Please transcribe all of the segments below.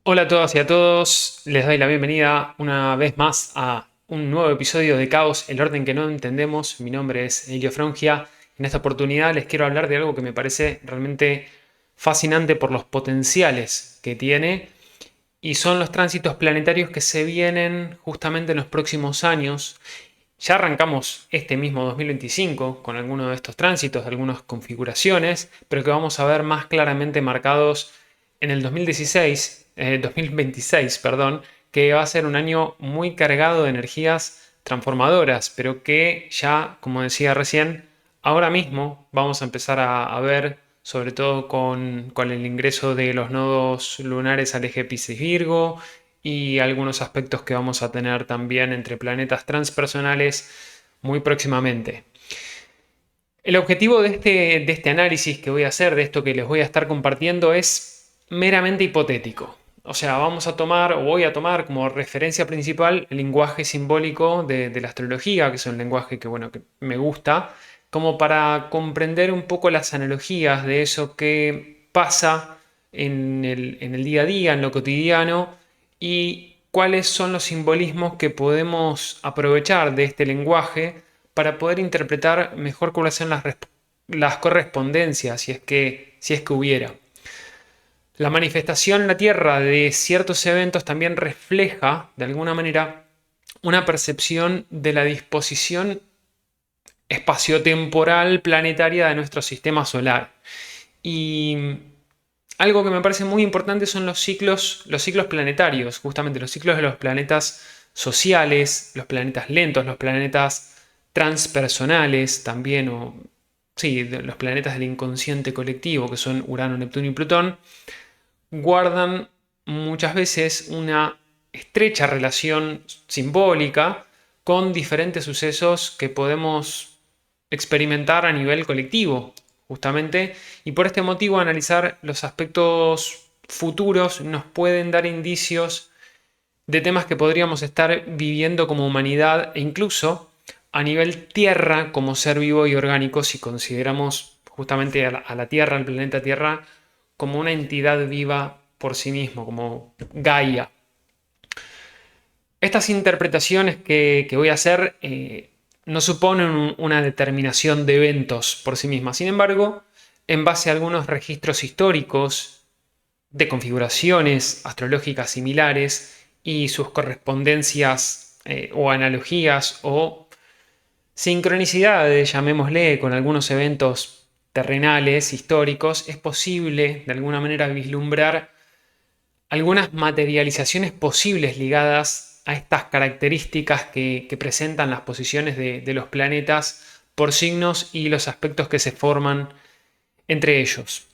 Hola a todas y a todos, les doy la bienvenida una vez más a un nuevo episodio de Caos, el orden que no entendemos. Mi nombre es Elio Frangia. En esta oportunidad les quiero hablar de algo que me parece realmente fascinante por los potenciales que tiene y son los tránsitos planetarios que se vienen justamente en los próximos años. Ya arrancamos este mismo 2025 con algunos de estos tránsitos, algunas configuraciones, pero que vamos a ver más claramente marcados en el 2026, perdón, que va a ser un año muy cargado de energías transformadoras, pero que ya, como decía recién, ahora mismo vamos a empezar a ver, sobre todo con el ingreso de los nodos lunares al eje Piscis-Virgo y algunos aspectos que vamos a tener también entre planetas transpersonales muy próximamente. El objetivo de este análisis que voy a hacer, de esto que les voy a estar compartiendo, es meramente hipotético. O sea, vamos a tomar o voy a tomar como referencia principal el lenguaje simbólico de la astrología, que es un lenguaje que me gusta, como para comprender un poco las analogías de eso que pasa en el día a día, en lo cotidiano, y cuáles son los simbolismos que podemos aprovechar de este lenguaje para poder interpretar mejor cuáles son las correspondencias, si es que hubiera. La manifestación en la Tierra de ciertos eventos también refleja, de alguna manera, una percepción de la disposición espaciotemporal planetaria de nuestro sistema solar. Y algo que me parece muy importante son los ciclos planetarios, justamente los ciclos de los planetas sociales, los planetas lentos, los planetas transpersonales también, o sí, los planetas del inconsciente colectivo, que son Urano, Neptuno y Plutón, guardan muchas veces una estrecha relación simbólica con diferentes sucesos que podemos experimentar a nivel colectivo, justamente, y por este motivo analizar los aspectos futuros nos pueden dar indicios de temas que podríamos estar viviendo como humanidad e incluso a nivel Tierra como ser vivo y orgánico si consideramos justamente a la Tierra, al planeta Tierra, como una entidad viva por sí mismo, como Gaia. Estas interpretaciones que voy a hacer no suponen una determinación de eventos por sí mismas. Sin embargo, en base a algunos registros históricos de configuraciones astrológicas similares y sus correspondencias o analogías o sincronicidades, llamémosle, con algunos eventos terrenales, históricos, es posible de alguna manera vislumbrar algunas materializaciones posibles ligadas a estas características que presentan las posiciones de los planetas por signos y los aspectos que se forman entre ellos.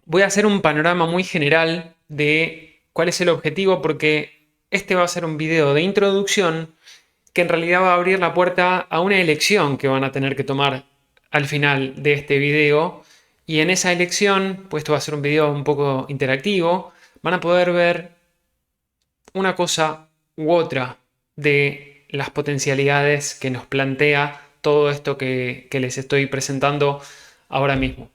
Voy a hacer un panorama muy general de cuál es el objetivo porque este va a ser un video de introducción que en realidad va a abrir la puerta a una elección que van a tener que tomar al final de este video. Y en esa elección, pues esto va a ser un video un poco interactivo, van a poder ver una cosa u otra de las potencialidades que nos plantea todo esto que les estoy presentando ahora mismo.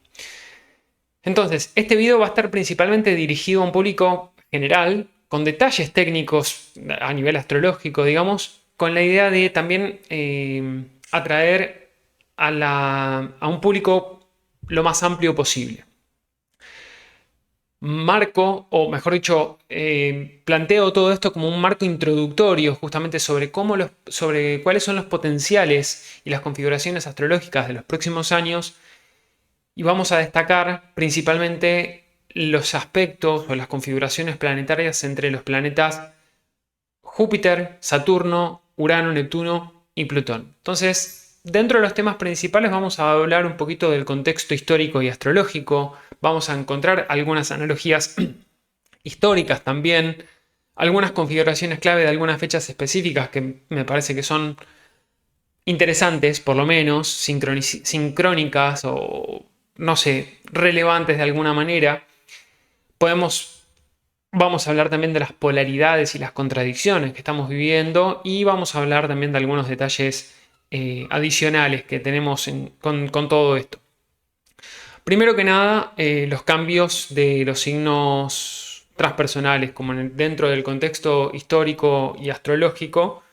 Entonces, este video va a estar principalmente dirigido a un público general, con detalles técnicos a nivel astrológico, digamos, con la idea de también atraer a un público lo más amplio posible. Marco, o mejor dicho, planteo todo esto como un marco introductorio justamente sobre cuáles son los potenciales y las configuraciones astrológicas de los próximos años y vamos a destacar principalmente los aspectos o las configuraciones planetarias entre los planetas Júpiter, Saturno, Urano, Neptuno y Plutón. Entonces, dentro de los temas principales vamos a hablar un poquito del contexto histórico y astrológico, vamos a encontrar algunas analogías históricas también, algunas configuraciones clave de algunas fechas específicas que me parece que son interesantes, por lo menos, sincrónicas o, no sé, relevantes de alguna manera. Vamos a hablar también de las polaridades y las contradicciones que estamos viviendo y vamos a hablar también de algunos detalles adicionales que tenemos con todo esto. Primero que nada, los cambios de los signos transpersonales, como dentro del contexto histórico y astrológico,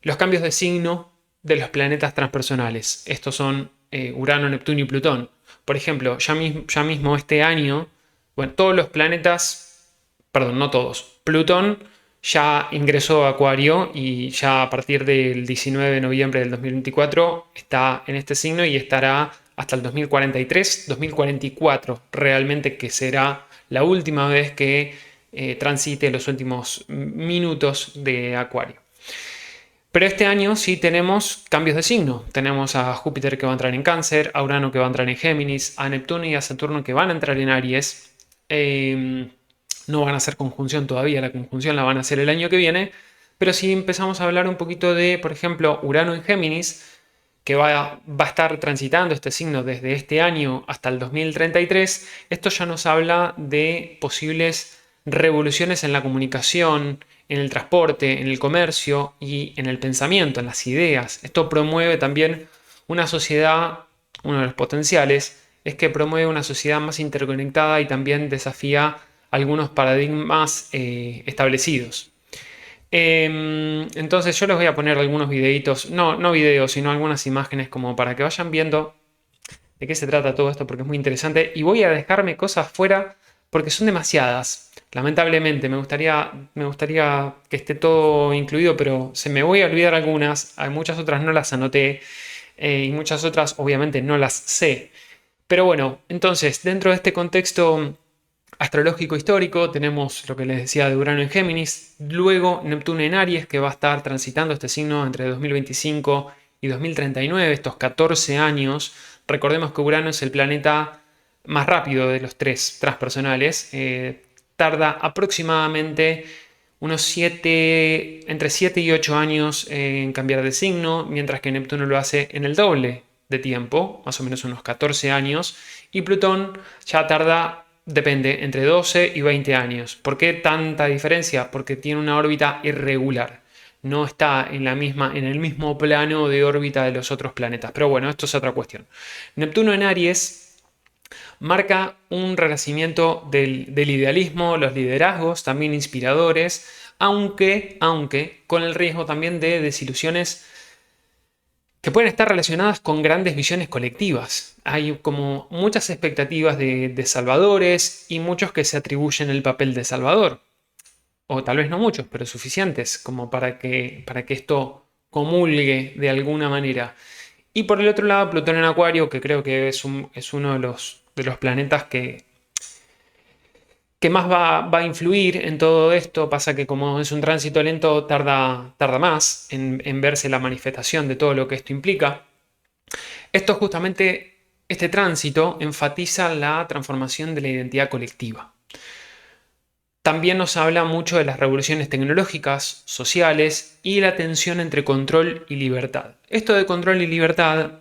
los cambios de signo de los planetas transpersonales. Estos son Urano, Neptuno y Plutón. Por ejemplo, ya mismo este año, bueno, todos los planetas, perdón, no todos, Plutón ya ingresó a Acuario y ya a partir del 19 de noviembre del 2024 está en este signo y estará hasta el 2043, 2044, realmente, que será la última vez que transite los últimos minutos de Acuario. Pero este año sí tenemos cambios de signo. Tenemos a Júpiter que va a entrar en Cáncer, a Urano que va a entrar en Géminis, a Neptuno y a Saturno que van a entrar en Aries. No van a hacer conjunción todavía, la conjunción la van a hacer el año que viene. Pero si empezamos a hablar un poquito de, por ejemplo, Urano en Géminis, que va a estar transitando este signo desde este año hasta el 2033, esto ya nos habla de posibles revoluciones en la comunicación, en el transporte, en el comercio y en el pensamiento, en las ideas. Esto promueve también una sociedad, uno de los potenciales, es que promueve una sociedad más interconectada y también desafía algunos paradigmas establecidos. Entonces yo les voy a poner algunos videitos, no videos, sino algunas imágenes como para que vayan viendo de qué se trata todo esto, porque es muy interesante. Y voy a dejarme cosas fuera porque son demasiadas. Lamentablemente, me gustaría que esté todo incluido, pero se me voy a olvidar algunas. Hay muchas otras no las anoté y muchas otras obviamente no las sé. Pero bueno, entonces, dentro de este contexto astrológico histórico, tenemos lo que les decía de Urano en Géminis, luego Neptuno en Aries, que va a estar transitando este signo entre 2025 y 2039, estos 14 años. Recordemos que Urano es el planeta más rápido de los tres transpersonales. Tarda aproximadamente entre 7 y 8 años en cambiar de signo, mientras que Neptuno lo hace en el doble de tiempo, más o menos unos 14 años, y Plutón ya tarda, depende, entre 12 y 20 años. ¿Por qué tanta diferencia? Porque tiene una órbita irregular. No está en el mismo plano de órbita de los otros planetas. Pero bueno, esto es otra cuestión. Neptuno en Aries marca un renacimiento del idealismo, los liderazgos, también inspiradores, aunque con el riesgo también de desilusiones que pueden estar relacionadas con grandes visiones colectivas. Hay como muchas expectativas de salvadores y muchos que se atribuyen el papel de salvador. O tal vez no muchos, pero suficientes como para que esto comulgue de alguna manera. Y por el otro lado, Plutón en Acuario, que creo que es uno de los planetas que más va a influir en todo esto. Pasa que como es un tránsito lento, tarda más en verse la manifestación de todo lo que esto implica. Este tránsito enfatiza la transformación de la identidad colectiva. También nos habla mucho de las revoluciones tecnológicas, sociales y la tensión entre control y libertad. Esto de control y libertad,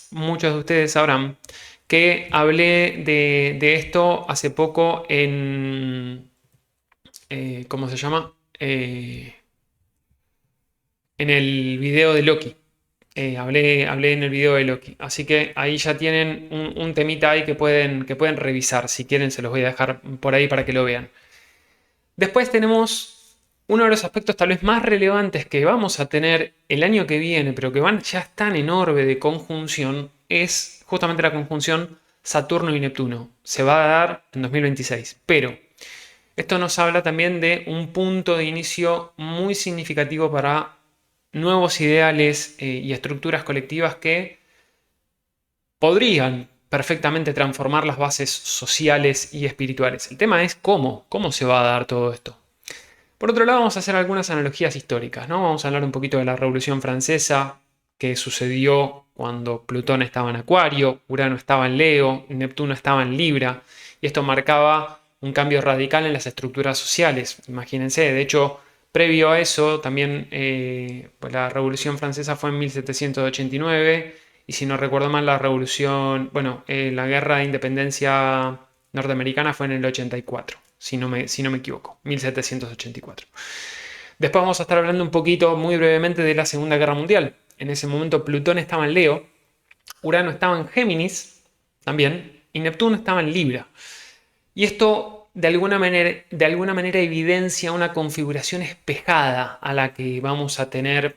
muchos de ustedes sabrán que hablé de esto hace poco en... ¿cómo se llama? En el video de Loki. Hablé en el video de Loki. Así que ahí ya tienen un temita ahí que pueden revisar. Si quieren, se los voy a dejar por ahí para que lo vean. Después tenemos uno de los aspectos tal vez más relevantes que vamos a tener el año que viene, pero que ya están en orbe de conjunción, es justamente la conjunción Saturno y Neptuno. Se va a dar en 2026. Pero esto nos habla también de un punto de inicio muy significativo para nuevos ideales y estructuras colectivas que podrían perfectamente transformar las bases sociales y espirituales. El tema es cómo se va a dar todo esto. Por otro lado, vamos a hacer algunas analogías históricas, ¿no? Vamos a hablar un poquito de la Revolución Francesa, que sucedió cuando Plutón estaba en Acuario, Urano estaba en Leo, Neptuno estaba en Libra, y esto marcaba un cambio radical en las estructuras sociales. Imagínense, de hecho, previo a eso, también pues la Revolución Francesa fue en 1789, y si no recuerdo mal, la guerra de independencia norteamericana fue en el 84, si no me equivoco, 1784. Después vamos a estar hablando un poquito, muy brevemente, de la Segunda Guerra Mundial. En ese momento Plutón estaba en Leo, Urano estaba en Géminis también, y Neptuno estaba en Libra. Y esto de alguna manera evidencia una configuración espejada a la que vamos a tener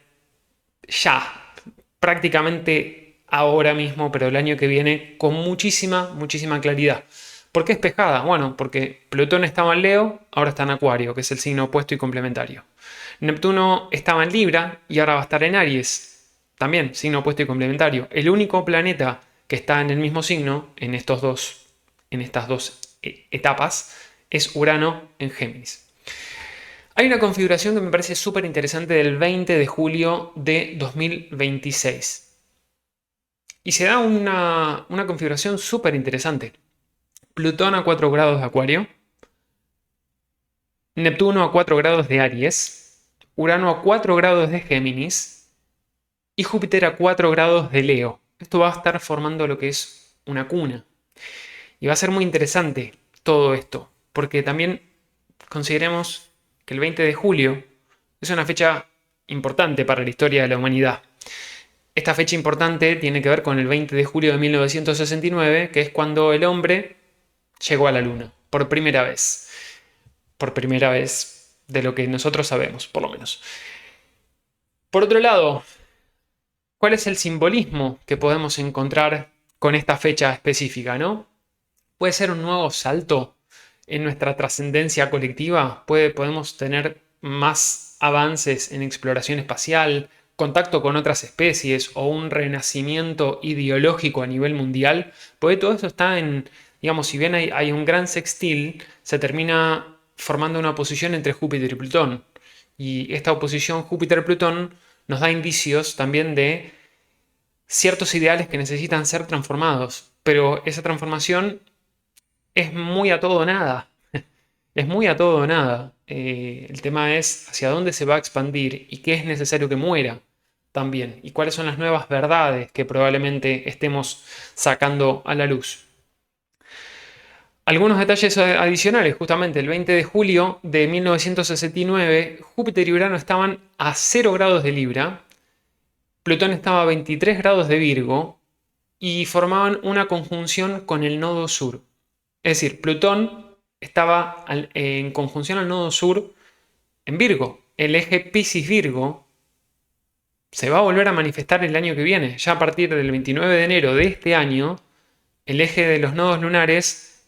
ya prácticamente ahora mismo, pero el año que viene con muchísima claridad. ¿Por qué espejada? Bueno, porque Plutón estaba en Leo, ahora está en Acuario, que es el signo opuesto y complementario. Neptuno estaba en Libra y ahora va a estar en Aries, también signo opuesto y complementario. El único planeta que está en el mismo signo en estas dos etapas es Urano en Géminis. Hay una configuración que me parece súper interesante del 20 de julio de 2026. Y se da una configuración súper interesante. Plutón a 4 grados de Acuario, Neptuno a 4 grados de Aries, Urano a 4 grados de Géminis y Júpiter a 4 grados de Leo. Esto va a estar formando lo que es una cuna. Y va a ser muy interesante todo esto, porque también consideremos que el 20 de julio es una fecha importante para la historia de la humanidad. Esta fecha importante tiene que ver con el 20 de julio de 1969, que es cuando el hombre llegó a la Luna, por primera vez. Por primera vez de lo que nosotros sabemos, por lo menos. Por otro lado, ¿cuál es el simbolismo que podemos encontrar con esta fecha específica, no? Puede ser un nuevo salto en nuestra trascendencia colectiva, podemos tener más avances en exploración espacial, contacto con otras especies o un renacimiento ideológico a nivel mundial, porque todo eso está en, digamos, si bien hay un gran sextil, se termina formando una oposición entre Júpiter y Plutón. Y esta oposición Júpiter-Plutón nos da indicios también de ciertos ideales que necesitan ser transformados, pero esa transformación es muy a todo o nada. Es muy a todo o nada. El tema es hacia dónde se va a expandir y qué es necesario que muera también. Y cuáles son las nuevas verdades que probablemente estemos sacando a la luz. Algunos detalles adicionales, justamente el 20 de julio de 1969, Júpiter y Urano estaban a 0 grados de Libra, Plutón estaba a 23 grados de Virgo y formaban una conjunción con el nodo sur. Es decir, Plutón estaba en conjunción al nodo sur en Virgo. El eje Piscis-Virgo se va a volver a manifestar el año que viene. Ya a partir del 29 de enero de este año, el eje de los nodos lunares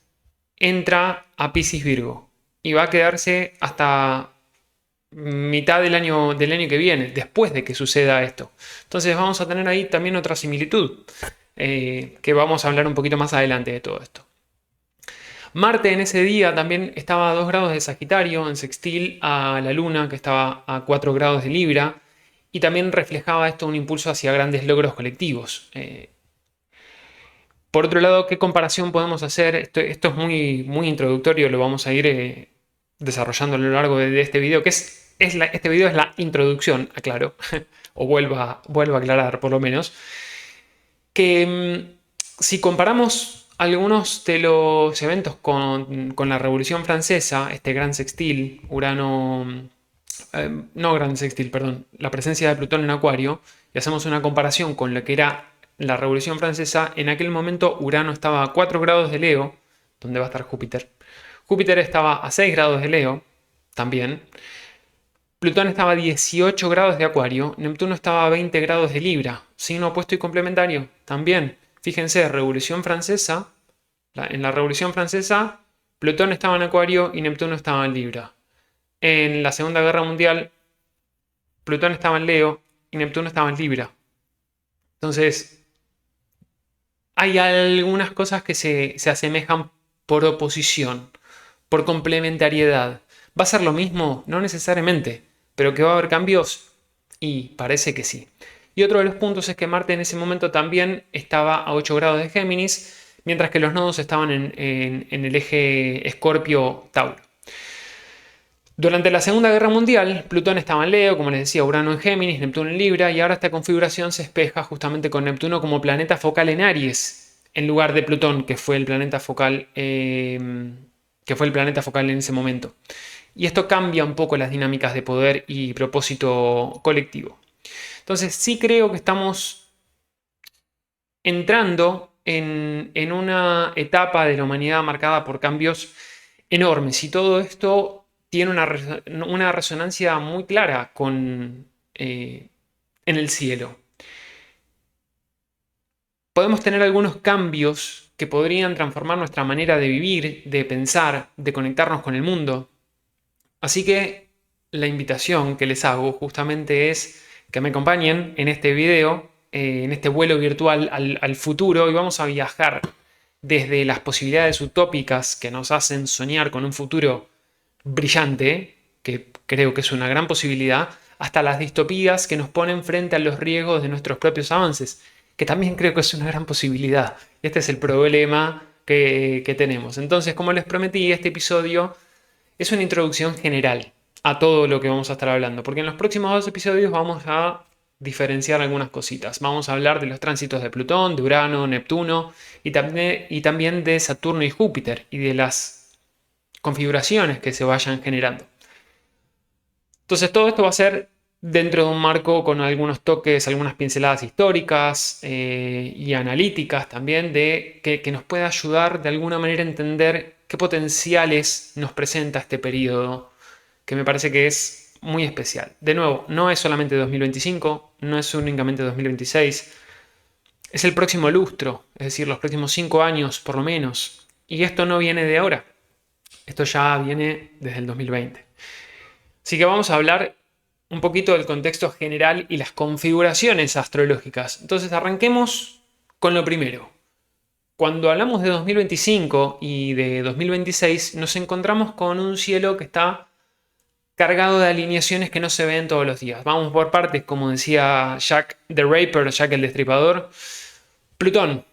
entra a Piscis-Virgo y va a quedarse hasta mitad del año que viene, después de que suceda esto. Entonces vamos a tener ahí también otra similitud, que vamos a hablar un poquito más adelante de todo esto. Marte en ese día también estaba a 2 grados de Sagitario, en sextil a la Luna, que estaba a 4 grados de Libra, y también reflejaba esto un impulso hacia grandes logros colectivos. Por otro lado, ¿qué comparación podemos hacer? Esto es muy introductorio, lo vamos a ir desarrollando a lo largo de este video, que este video es la introducción, aclaro, o vuelvo a aclarar por lo menos, que si comparamos algunos de los eventos con la Revolución Francesa, este gran sextil, Urano, no gran sextil, perdón, la presencia de Plutón en Acuario, y hacemos una comparación con lo que era la Revolución Francesa, en aquel momento Urano estaba a 4 grados de Leo, donde va a estar Júpiter. Júpiter estaba a 6 grados de Leo, también. Plutón estaba a 18 grados de Acuario, Neptuno estaba a 20 grados de Libra, signo opuesto y complementario, también. Fíjense, Revolución Francesa, en la Revolución Francesa, Plutón estaba en Acuario y Neptuno estaba en Libra. En la Segunda Guerra Mundial, Plutón estaba en Leo y Neptuno estaba en Libra. Entonces, hay algunas cosas que se asemejan por oposición, por complementariedad. ¿Va a ser lo mismo? No necesariamente, pero que va a haber cambios y parece que sí. Y otro de los puntos es que Marte en ese momento también estaba a 8 grados de Géminis, mientras que los nodos estaban en el eje Escorpio-Tauro. Durante la Segunda Guerra Mundial, Plutón estaba en Leo, como les decía, Urano en Géminis, Neptuno en Libra, y ahora esta configuración se espeja justamente con Neptuno como planeta focal en Aries, en lugar de Plutón, que fue el planeta focal, en ese momento. Y esto cambia un poco las dinámicas de poder y propósito colectivo. Entonces sí creo que estamos entrando en una etapa de la humanidad marcada por cambios enormes y todo esto tiene una resonancia muy clara en el cielo. Podemos tener algunos cambios que podrían transformar nuestra manera de vivir, de pensar, de conectarnos con el mundo. Así que la invitación que les hago justamente es que me acompañen en este video, en este vuelo virtual al futuro, y vamos a viajar desde las posibilidades utópicas que nos hacen soñar con un futuro brillante, que creo que es una gran posibilidad, hasta las distopías que nos ponen frente a los riesgos de nuestros propios avances, que también creo que es una gran posibilidad. Este es el problema que tenemos. Entonces, como les prometí, este episodio es una introducción general a todo lo que vamos a estar hablando, porque en los próximos 2 episodios vamos a diferenciar algunas cositas. Vamos a hablar de los tránsitos de Plutón, de Urano, Neptuno y también de Saturno y Júpiter y de las configuraciones que se vayan generando. Entonces todo esto va a ser dentro de un marco con algunos toques, algunas pinceladas históricas y analíticas también que nos pueda ayudar de alguna manera a entender qué potenciales nos presenta este periodo, que me parece que es muy especial. De nuevo, no es solamente 2025, no es únicamente 2026, es el próximo lustro, es decir, los próximos 5 años por lo menos. Y esto no viene de ahora, esto ya viene desde el 2020. Así que vamos a hablar un poquito del contexto general y las configuraciones astrológicas. Entonces arranquemos con lo primero. Cuando hablamos de 2025 y de 2026, nos encontramos con un cielo que está cargado de alineaciones que no se ven todos los días. Vamos por partes, como decía Jack the Ripper, Jack el Destripador. Plutón.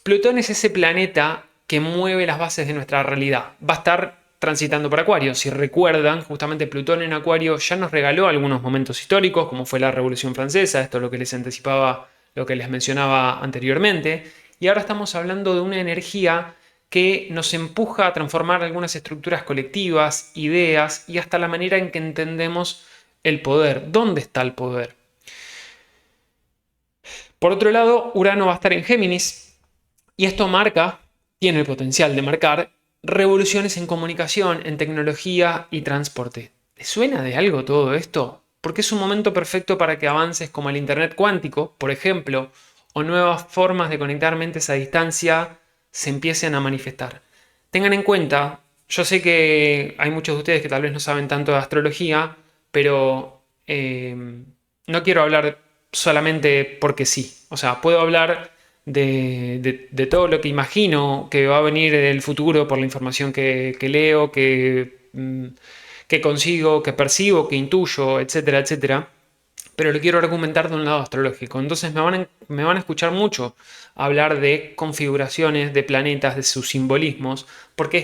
Plutón es ese planeta que mueve las bases de nuestra realidad. Va a estar transitando por Acuario. Si recuerdan, justamente Plutón en Acuario ya nos regaló algunos momentos históricos, como fue la Revolución Francesa, esto es lo que les anticipaba, lo que les mencionaba anteriormente. Y ahora estamos hablando de una energía que nos empuja a transformar algunas estructuras colectivas, ideas y hasta la manera en que entendemos el poder. ¿Dónde está el poder? Por otro lado, Urano va a estar en Géminis y esto tiene el potencial de marcar revoluciones en comunicación, en tecnología y transporte. ¿Te suena de algo todo esto? Porque es un momento perfecto para que avances como el Internet cuántico, por ejemplo, o nuevas formas de conectar mentes a distancia se empiecen a manifestar. Tengan en cuenta, yo sé que hay muchos de ustedes que tal vez no saben tanto de astrología, pero no quiero hablar solamente porque sí. O sea, puedo hablar de todo lo que imagino que va a venir del futuro por la información que leo, que consigo, que percibo, que intuyo, etcétera, etcétera. Pero lo quiero argumentar de un lado astrológico. Entonces me van a escuchar mucho hablar de configuraciones, de planetas, de sus simbolismos, porque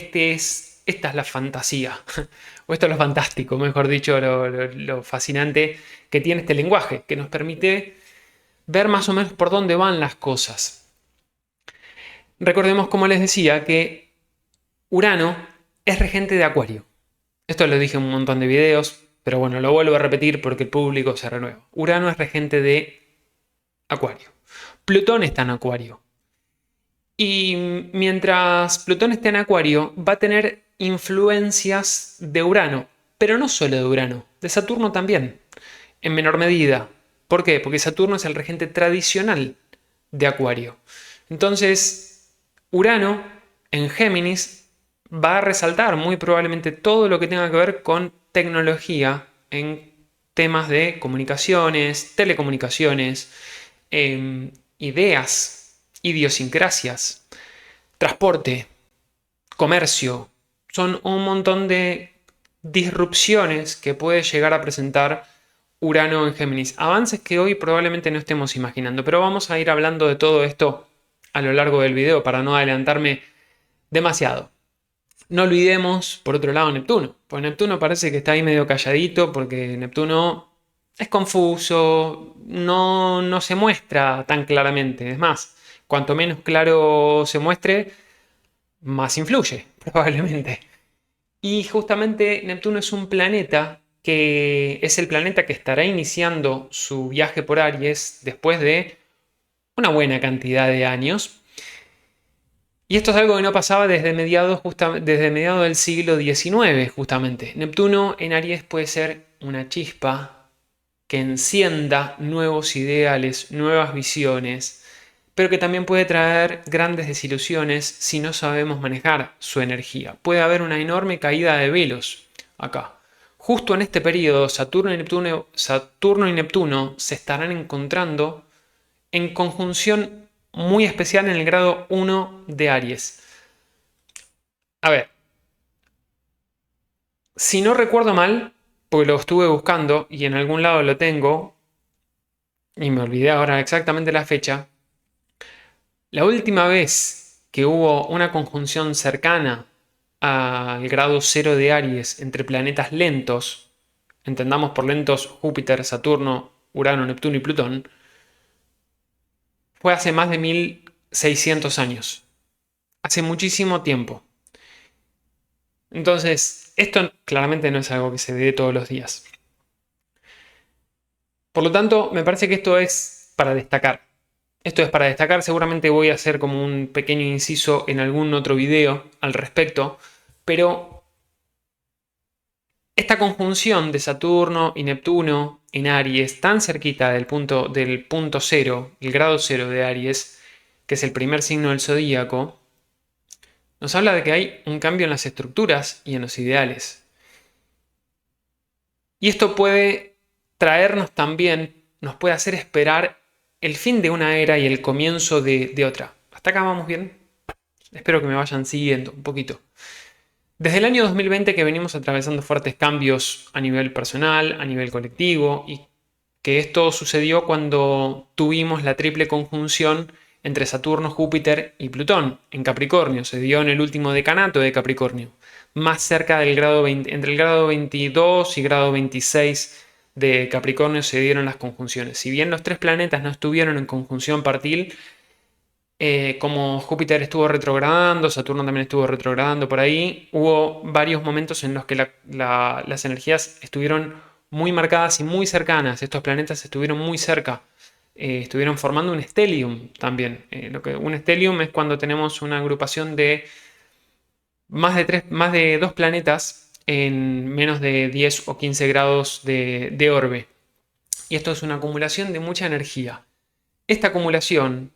esta es la fantasía, o esto es lo fantástico, mejor dicho, lo fascinante que tiene este lenguaje, que nos permite ver más o menos por dónde van las cosas. Recordemos, como les decía, que Urano es regente de Acuario. Esto lo dije en un montón de videos, pero bueno, lo vuelvo a repetir porque el público se renueva. Urano es regente de Acuario. Plutón está en Acuario. Y mientras Plutón esté en Acuario, va a tener influencias de Urano, pero no solo de Urano, de Saturno también, en menor medida. ¿Por qué? Porque Saturno es el regente tradicional de Acuario. Entonces, Urano en Géminis va a resaltar muy probablemente todo lo que tenga que ver con tecnología en temas de comunicaciones, telecomunicaciones, ideas, idiosincrasias, transporte, comercio. Son un montón de disrupciones que puede llegar a presentar Urano en Géminis. Avances que hoy probablemente no estemos imaginando, pero vamos a ir hablando de todo esto a lo largo del video para no adelantarme demasiado. No olvidemos, por otro lado, Neptuno. Pues Neptuno parece que está ahí medio calladito porque Neptuno es confuso, no se muestra tan claramente. Es más, cuanto menos claro se muestre, más influye, probablemente. Y justamente Neptuno es un planeta que es el planeta que estará iniciando su viaje por Aries después de una buena cantidad de años. Y esto es algo que no pasaba desde mediados del siglo XIX, justamente. Neptuno en Aries puede ser una chispa que encienda nuevos ideales, nuevas visiones, pero que también puede traer grandes desilusiones si no sabemos manejar su energía. Puede haber una enorme caída de velos acá. Justo en este periodo, Saturno y Neptuno se estarán encontrando en conjunción muy especial en el grado 1 de Aries. A ver, si no recuerdo mal, porque lo estuve buscando y en algún lado lo tengo, y me olvidé ahora exactamente la fecha, la última vez que hubo una conjunción cercana al grado 0 de Aries entre planetas lentos, entendamos por lentos Júpiter, Saturno, Urano, Neptuno y Plutón, fue hace más de 1600 años. Hace muchísimo tiempo. Entonces, esto claramente no es algo que se dé todos los días. Por lo tanto, me parece que esto es para destacar. Esto es para destacar, seguramente voy a hacer como un pequeño inciso en algún otro video al respecto, pero esta conjunción de Saturno y Neptuno en Aries, tan cerquita del punto cero, el grado cero de Aries, que es el primer signo del zodíaco, nos habla de que hay un cambio en las estructuras y en los ideales. Y esto puede traernos también, nos puede hacer esperar el fin de una era y el comienzo de otra. ¿Hasta acá vamos bien? Espero que me vayan siguiendo un poquito. Desde el año 2020 que venimos atravesando fuertes cambios a nivel personal, a nivel colectivo, y que esto sucedió cuando tuvimos la triple conjunción entre Saturno, Júpiter y Plutón en Capricornio. Se dio en el último decanato de Capricornio, más cerca del grado 20, entre el grado 22 y grado 26 de Capricornio se dieron las conjunciones. Si bien los tres planetas no estuvieron en conjunción partil, como Júpiter estuvo retrogradando, Saturno también estuvo retrogradando por ahí, hubo varios momentos en los que las energías estuvieron muy marcadas y muy cercanas. Estos planetas estuvieron muy cerca. Estuvieron formando un stellium también. Un stellium es cuando tenemos una agrupación de más de dos planetas en menos de 10 o 15 grados de orbe. Y esto es una acumulación de mucha energía. Esta acumulación,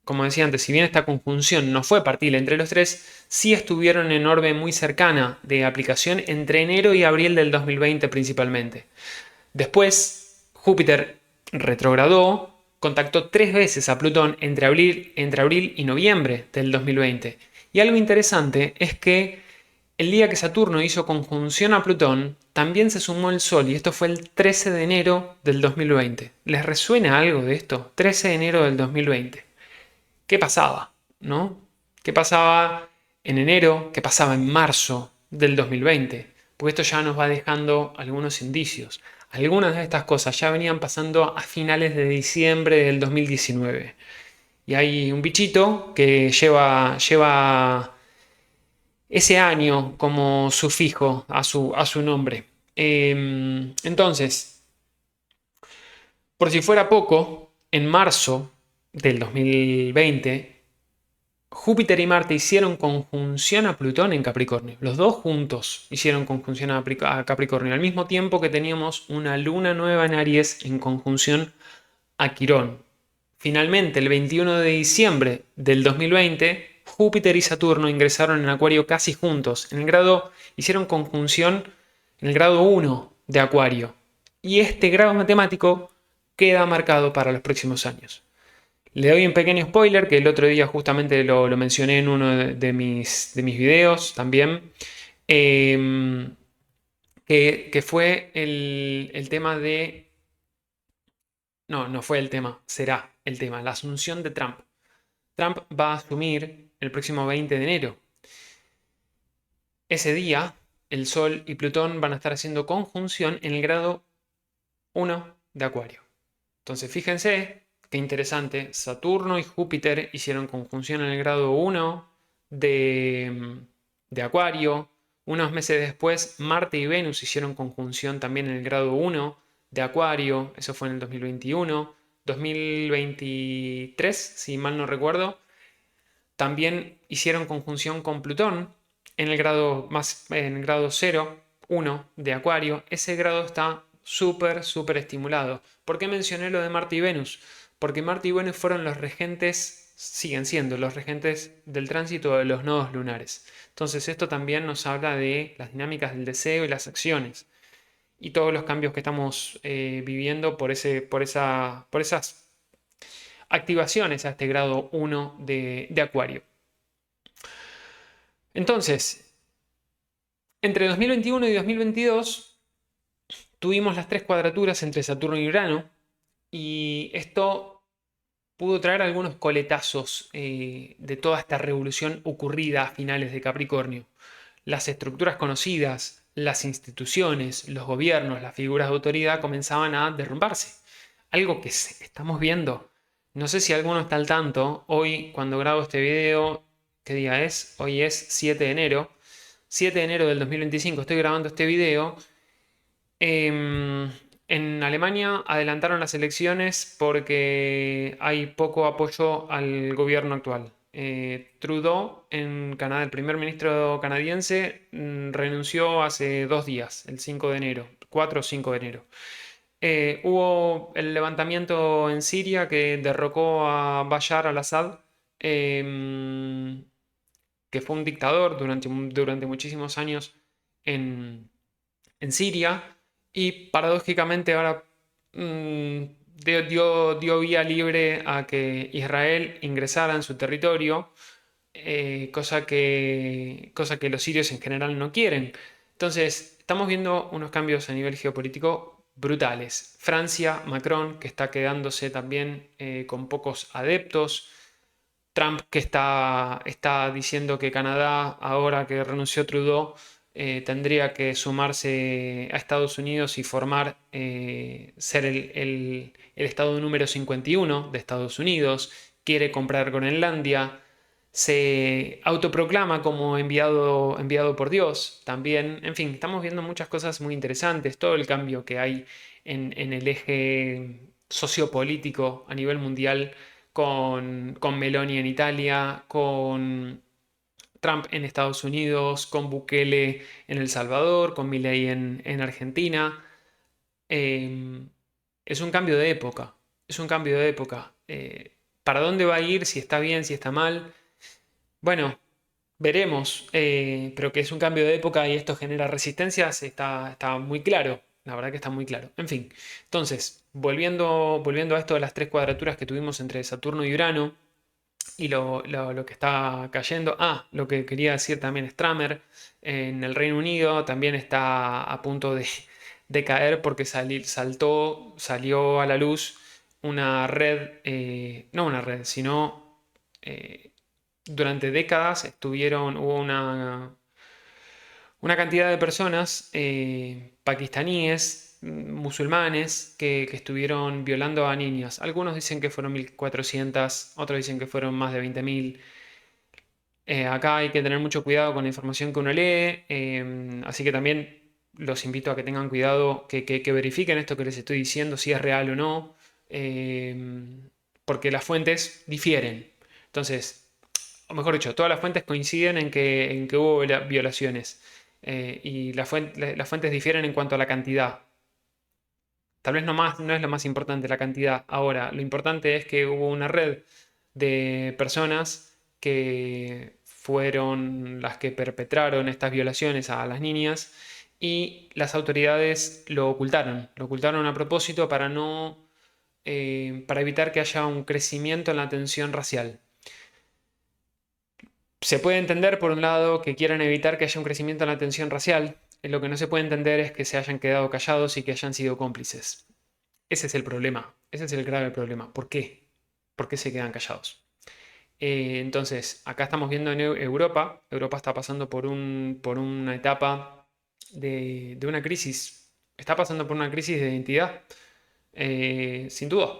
como decía antes, si bien esta conjunción no fue partil entre los tres, sí estuvieron en orbe muy cercana de aplicación entre enero y abril del 2020 principalmente. Después, Júpiter retrogradó, contactó 3 veces a Plutón entre abril y noviembre del 2020. Y algo interesante es que el día que Saturno hizo conjunción a Plutón, también se sumó el Sol y esto fue el 13 de enero del 2020. ¿Les resuena algo de esto? 13 de enero del 2020. ¿Qué pasaba? ¿No? ¿Qué pasaba en enero? ¿Qué pasaba en marzo del 2020? Porque esto ya nos va dejando algunos indicios. Algunas de estas cosas ya venían pasando a finales de diciembre del 2019. Y hay un bichito que lleva ese año como sufijo a su nombre. Entonces, por si fuera poco, en marzo del 2020, Júpiter y Marte hicieron conjunción a Plutón en Capricornio. Los dos juntos hicieron conjunción a Capricornio, al mismo tiempo que teníamos una luna nueva en Aries en conjunción a Quirón. Finalmente, el 21 de diciembre del 2020, Júpiter y Saturno ingresaron en Acuario casi juntos. Hicieron conjunción en el grado 1 de Acuario. Y este grado matemático queda marcado para los próximos años. Le doy un pequeño spoiler que el otro día justamente lo mencioné en uno de mis videos también. Que fue el tema de... No, no fue el tema, será el tema, la asunción de Trump. Trump va a asumir el próximo 20 de enero. Ese día, el Sol y Plutón van a estar haciendo conjunción en el grado 1 de Acuario. Entonces, fíjense qué interesante. Saturno y Júpiter hicieron conjunción en el grado 1 de Acuario. Unos meses después, Marte y Venus hicieron conjunción también en el grado 1 de Acuario. Eso fue en el 2021. 2023, si mal no recuerdo. También hicieron conjunción con Plutón en el grado en el grado 0, 1 de Acuario. Ese grado está súper, súper estimulado. ¿Por qué mencioné lo de Marte y Venus? Porque Marte y Venus fueron los regentes, siguen siendo los regentes del tránsito de los nodos lunares. Entonces esto también nos habla de las dinámicas del deseo y las acciones y todos los cambios que estamos viviendo por esas activaciones a este grado 1 de Acuario. Entonces, entre 2021 y 2022 tuvimos las tres cuadraturas entre Saturno y Urano y esto pudo traer algunos coletazos de toda esta revolución ocurrida a finales de Capricornio. Las estructuras conocidas, las instituciones, los gobiernos, las figuras de autoridad comenzaban a derrumbarse. Algo que estamos viendo. No sé si alguno está al tanto. Hoy, cuando grabo este video, ¿qué día es? Hoy es 7 de enero. 7 de enero del 2025 estoy grabando este video. En Alemania adelantaron las elecciones porque hay poco apoyo al gobierno actual. Trudeau en Canadá, el primer ministro canadiense, renunció hace 2 días, el 5 de enero, 4 o 5 de enero. Hubo el levantamiento en Siria que derrocó a Bashar al-Assad, que fue un dictador durante muchísimos años en, en Siria y paradójicamente ahora mm, dio vía libre a que Israel ingresara en su territorio, cosa que los sirios en general no quieren. Entonces, estamos viendo unos cambios a nivel geopolítico brutales. Francia, Macron, que está quedándose también con pocos adeptos. Trump, que está diciendo que Canadá, ahora que renunció Trudeau, tendría que sumarse a Estados Unidos y ser el estado número 51 de Estados Unidos. Quiere comprar Groenlandia. Se autoproclama como enviado por Dios también. En fin, estamos viendo muchas cosas muy interesantes. Todo el cambio que hay en el eje sociopolítico a nivel mundial con Meloni en Italia, con Trump en Estados Unidos, con Bukele en El Salvador, con Milei en Argentina. Eh, es un cambio de época, es un cambio de época. ¿Para dónde va a ir? Si está bien, si está mal. Bueno, veremos, pero que es un cambio de época y esto genera resistencias, está muy claro. La verdad que está muy claro. En fin, entonces, volviendo a esto de las tres cuadraturas que tuvimos entre Saturno y Urano y lo que está cayendo. Ah, lo que quería decir también Stramer, en el Reino Unido también está a punto de caer porque salió a la luz una red, no una red, sino eh, durante décadas hubo una cantidad de personas pakistaníes, musulmanes, que estuvieron violando a niñas. Algunos dicen que fueron 1.400, otros dicen que fueron más de 20.000. Acá hay que tener mucho cuidado con la información que uno lee, así que también los invito a que tengan cuidado, que verifiquen esto que les estoy diciendo, si es real o no, porque las fuentes difieren. Entonces, o mejor dicho, todas las fuentes coinciden en que hubo violaciones y las fuentes difieren en cuanto a la cantidad. Tal vez no es lo más importante la cantidad. Ahora, lo importante es que hubo una red de personas que fueron las que perpetraron estas violaciones a las niñas y las autoridades lo ocultaron a propósito para para evitar que haya un crecimiento en la tensión racial. Se puede entender, por un lado, que quieran evitar que haya un crecimiento en la tensión racial. Lo que no se puede entender es que se hayan quedado callados y que hayan sido cómplices. Ese es el problema. Ese es el grave problema. ¿Por qué? ¿Por qué se quedan callados? Entonces, acá estamos viendo en Europa. Europa está pasando por una etapa de una crisis. Está pasando por una crisis de identidad. Sin duda.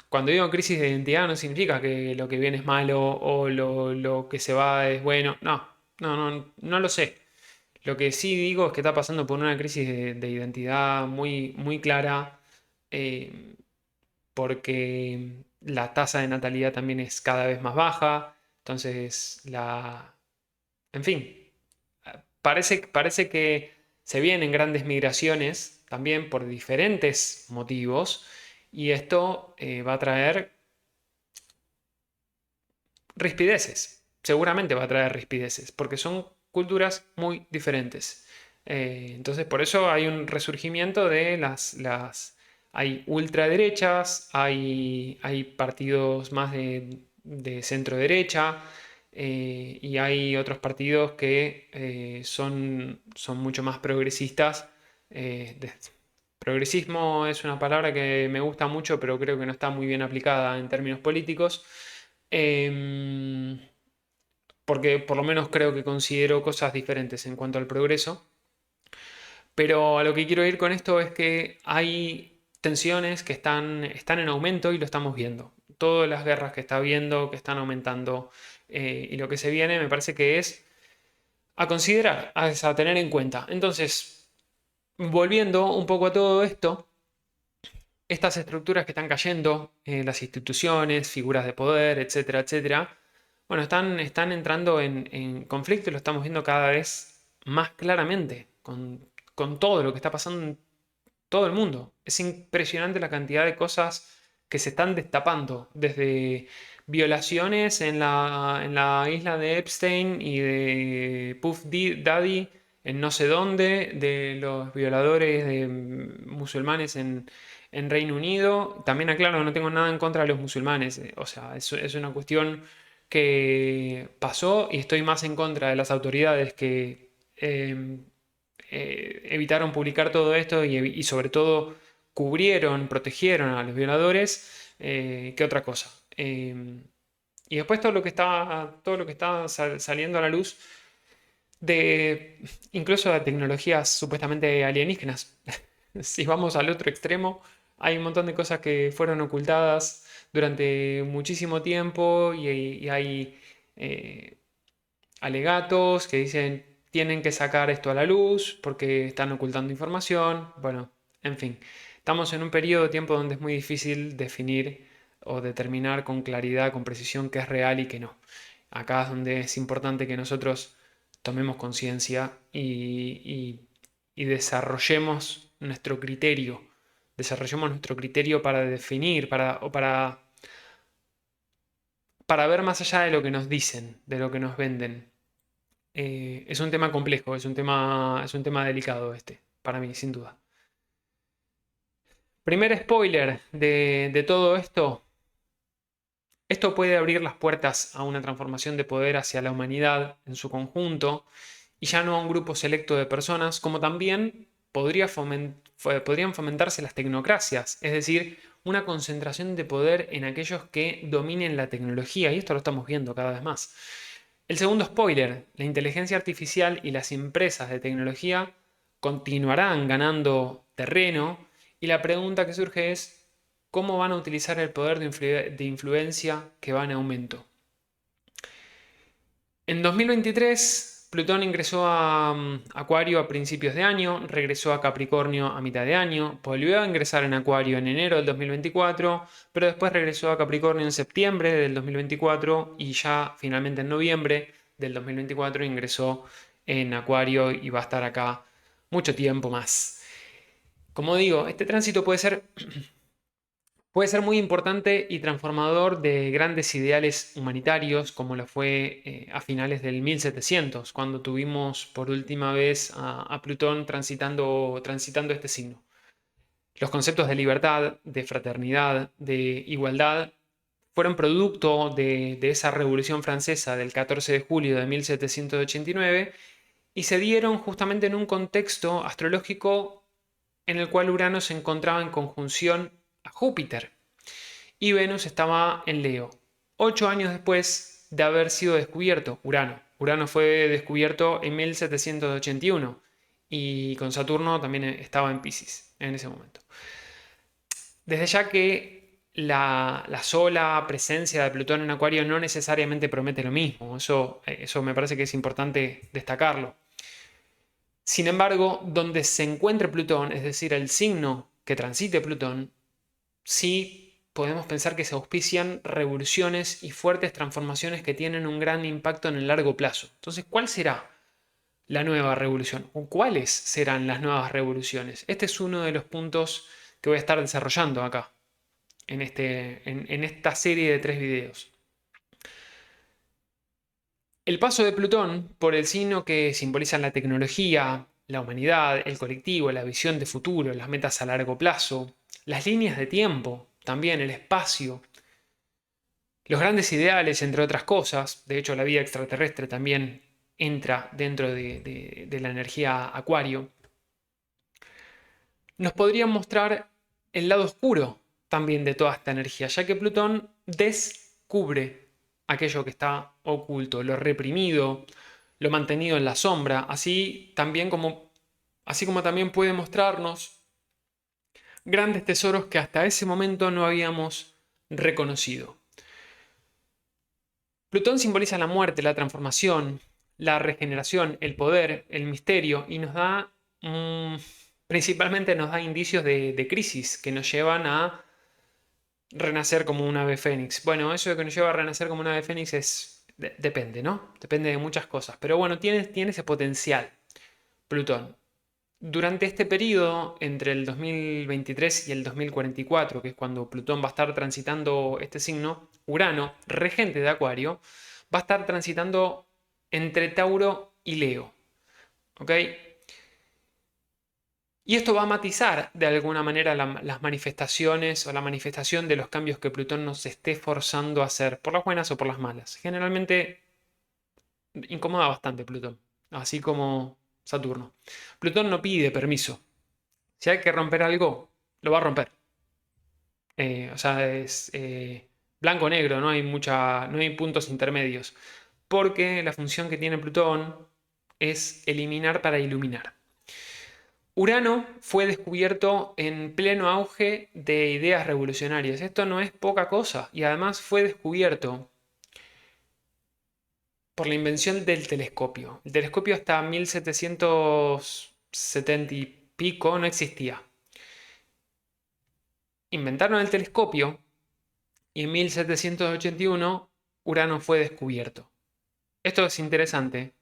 Cuando digo crisis de identidad no significa que lo que viene es malo o lo que se va es bueno. No, no lo sé. Lo que sí digo es que está pasando por una crisis de identidad muy, muy clara. eh, porque la tasa de natalidad también es cada vez más baja. Entonces, en fin, parece que se vienen grandes migraciones también por diferentes motivos y esto va a traer rispideces. Seguramente va a traer rispideces porque son culturas muy diferentes. Entonces, por eso hay un resurgimiento de hay ultraderechas, hay partidos más de centro derecha, y hay otros partidos que son mucho más progresistas. Progresismo es una palabra que me gusta mucho, pero creo que no está muy bien aplicada en términos políticos. Em, Porque por lo menos creo que considero cosas diferentes en cuanto al progreso. Pero a lo que quiero ir con esto es que hay tensiones que están en aumento y lo estamos viendo. Todas las guerras que está viendo, que están aumentando, y lo que se viene me parece que es a considerar, a tener en cuenta. Entonces, volviendo un poco a todo esto, estas estructuras que están cayendo, las instituciones, figuras de poder, etcétera, etcétera, bueno, están entrando en conflicto y lo estamos viendo cada vez más claramente con todo lo que está pasando en todo el mundo. Es impresionante la cantidad de cosas que se están destapando, desde violaciones en la isla de Epstein y de Daddy en no sé dónde, de los violadores de musulmanes en Reino Unido. También aclaro, no tengo nada en contra de los musulmanes. O sea, es una cuestión que pasó y estoy más en contra de las autoridades que evitaron publicar todo esto y sobre todo cubrieron, protegieron a los violadores, que otra cosa. Y después todo lo que está saliendo a la luz de incluso de tecnologías supuestamente alienígenas. Si vamos al otro extremo, hay un montón de cosas que fueron ocultadas durante muchísimo tiempo y hay eh, alegatos que dicen tienen que sacar esto a la luz porque están ocultando información. Bueno, en fin, estamos en un periodo de tiempo donde es muy difícil definir o determinar con claridad, con precisión qué es real y qué no. Acá es donde es importante que nosotros tomemos conciencia y desarrollemos nuestro criterio para definir, para ver más allá de lo que nos dicen, de lo que nos venden. Es un tema complejo, es un tema delicado este, para mí, sin duda. Primer spoiler de todo esto. Esto puede abrir las puertas a una transformación de poder hacia la humanidad en su conjunto y ya no a un grupo selecto de personas, como también podrían fomentarse las tecnocracias, es decir, una concentración de poder en aquellos que dominen la tecnología, y esto lo estamos viendo cada vez más. El segundo spoiler, la inteligencia artificial y las empresas de tecnología continuarán ganando terreno y la pregunta que surge es, ¿cómo van a utilizar el poder de influencia que va en aumento? En 2023, Plutón ingresó a Acuario a principios de año, regresó a Capricornio a mitad de año, volvió a ingresar en Acuario en enero del 2024, pero después regresó a Capricornio en septiembre del 2024 y ya finalmente en noviembre del 2024 ingresó en Acuario y va a estar acá mucho tiempo más. Como digo, este tránsito puede ser muy importante y transformador de grandes ideales humanitarios, como lo fue a finales del 1700, cuando tuvimos por última vez a Plutón transitando este signo. Los conceptos de libertad, de fraternidad, de igualdad fueron producto de esa Revolución Francesa del 14 de julio de 1789 y se dieron justamente en un contexto astrológico en el cual Urano se encontraba en conjunción a Júpiter y Venus estaba en Leo. 8 años después de haber sido descubierto Urano. Urano fue descubierto en 1781 y con Saturno también estaba en Piscis en ese momento. Desde ya que la sola presencia de Plutón en Acuario no necesariamente promete lo mismo, eso me parece que es importante destacarlo. Sin embargo, donde se encuentre Plutón, es decir, el signo que transite Plutón, sí podemos pensar que se auspician revoluciones y fuertes transformaciones que tienen un gran impacto en el largo plazo. Entonces, ¿cuál será la nueva revolución? ¿O cuáles serán las nuevas revoluciones? Este es uno de los puntos que voy a estar desarrollando acá, en esta serie de 3 videos. El paso de Plutón por el signo que simbolizan la tecnología, la humanidad, el colectivo, la visión de futuro, las metas a largo plazo, las líneas de tiempo, también el espacio, los grandes ideales, entre otras cosas. De hecho, la vida extraterrestre también entra dentro de la energía Acuario. Nos podrían mostrar el lado oscuro también de toda esta energía, ya que Plutón descubre aquello que está oculto, lo reprimido, lo mantenido en la sombra, así como también puede mostrarnos grandes tesoros que hasta ese momento no habíamos reconocido. Plutón simboliza la muerte, la transformación, la regeneración, el poder, el misterio y principalmente nos da indicios de crisis que nos llevan a renacer como un ave fénix. Bueno, eso de que nos lleva a renacer como un ave fénix depende, ¿no? Depende de muchas cosas. Pero bueno, tiene ese potencial, Plutón. Durante este periodo, entre el 2023 y el 2044, que es cuando Plutón va a estar transitando este signo, Urano, regente de Acuario, va a estar transitando entre Tauro y Leo. ¿Ok? Y esto va a matizar de alguna manera las manifestaciones o la manifestación de los cambios que Plutón nos esté forzando a hacer, por las buenas o por las malas. Generalmente incomoda bastante Plutón, así como Saturno. Plutón no pide permiso. Si hay que romper algo, lo va a romper. O sea, es blanco-negro, no hay puntos intermedios. Porque la función que tiene Plutón es eliminar para iluminar. Urano fue descubierto en pleno auge de ideas revolucionarias. Esto no es poca cosa. Y además fue descubierto por la invención del telescopio. El telescopio hasta 1770 y pico no existía. Inventaron el telescopio y en 1781 Urano fue descubierto. Esto es interesante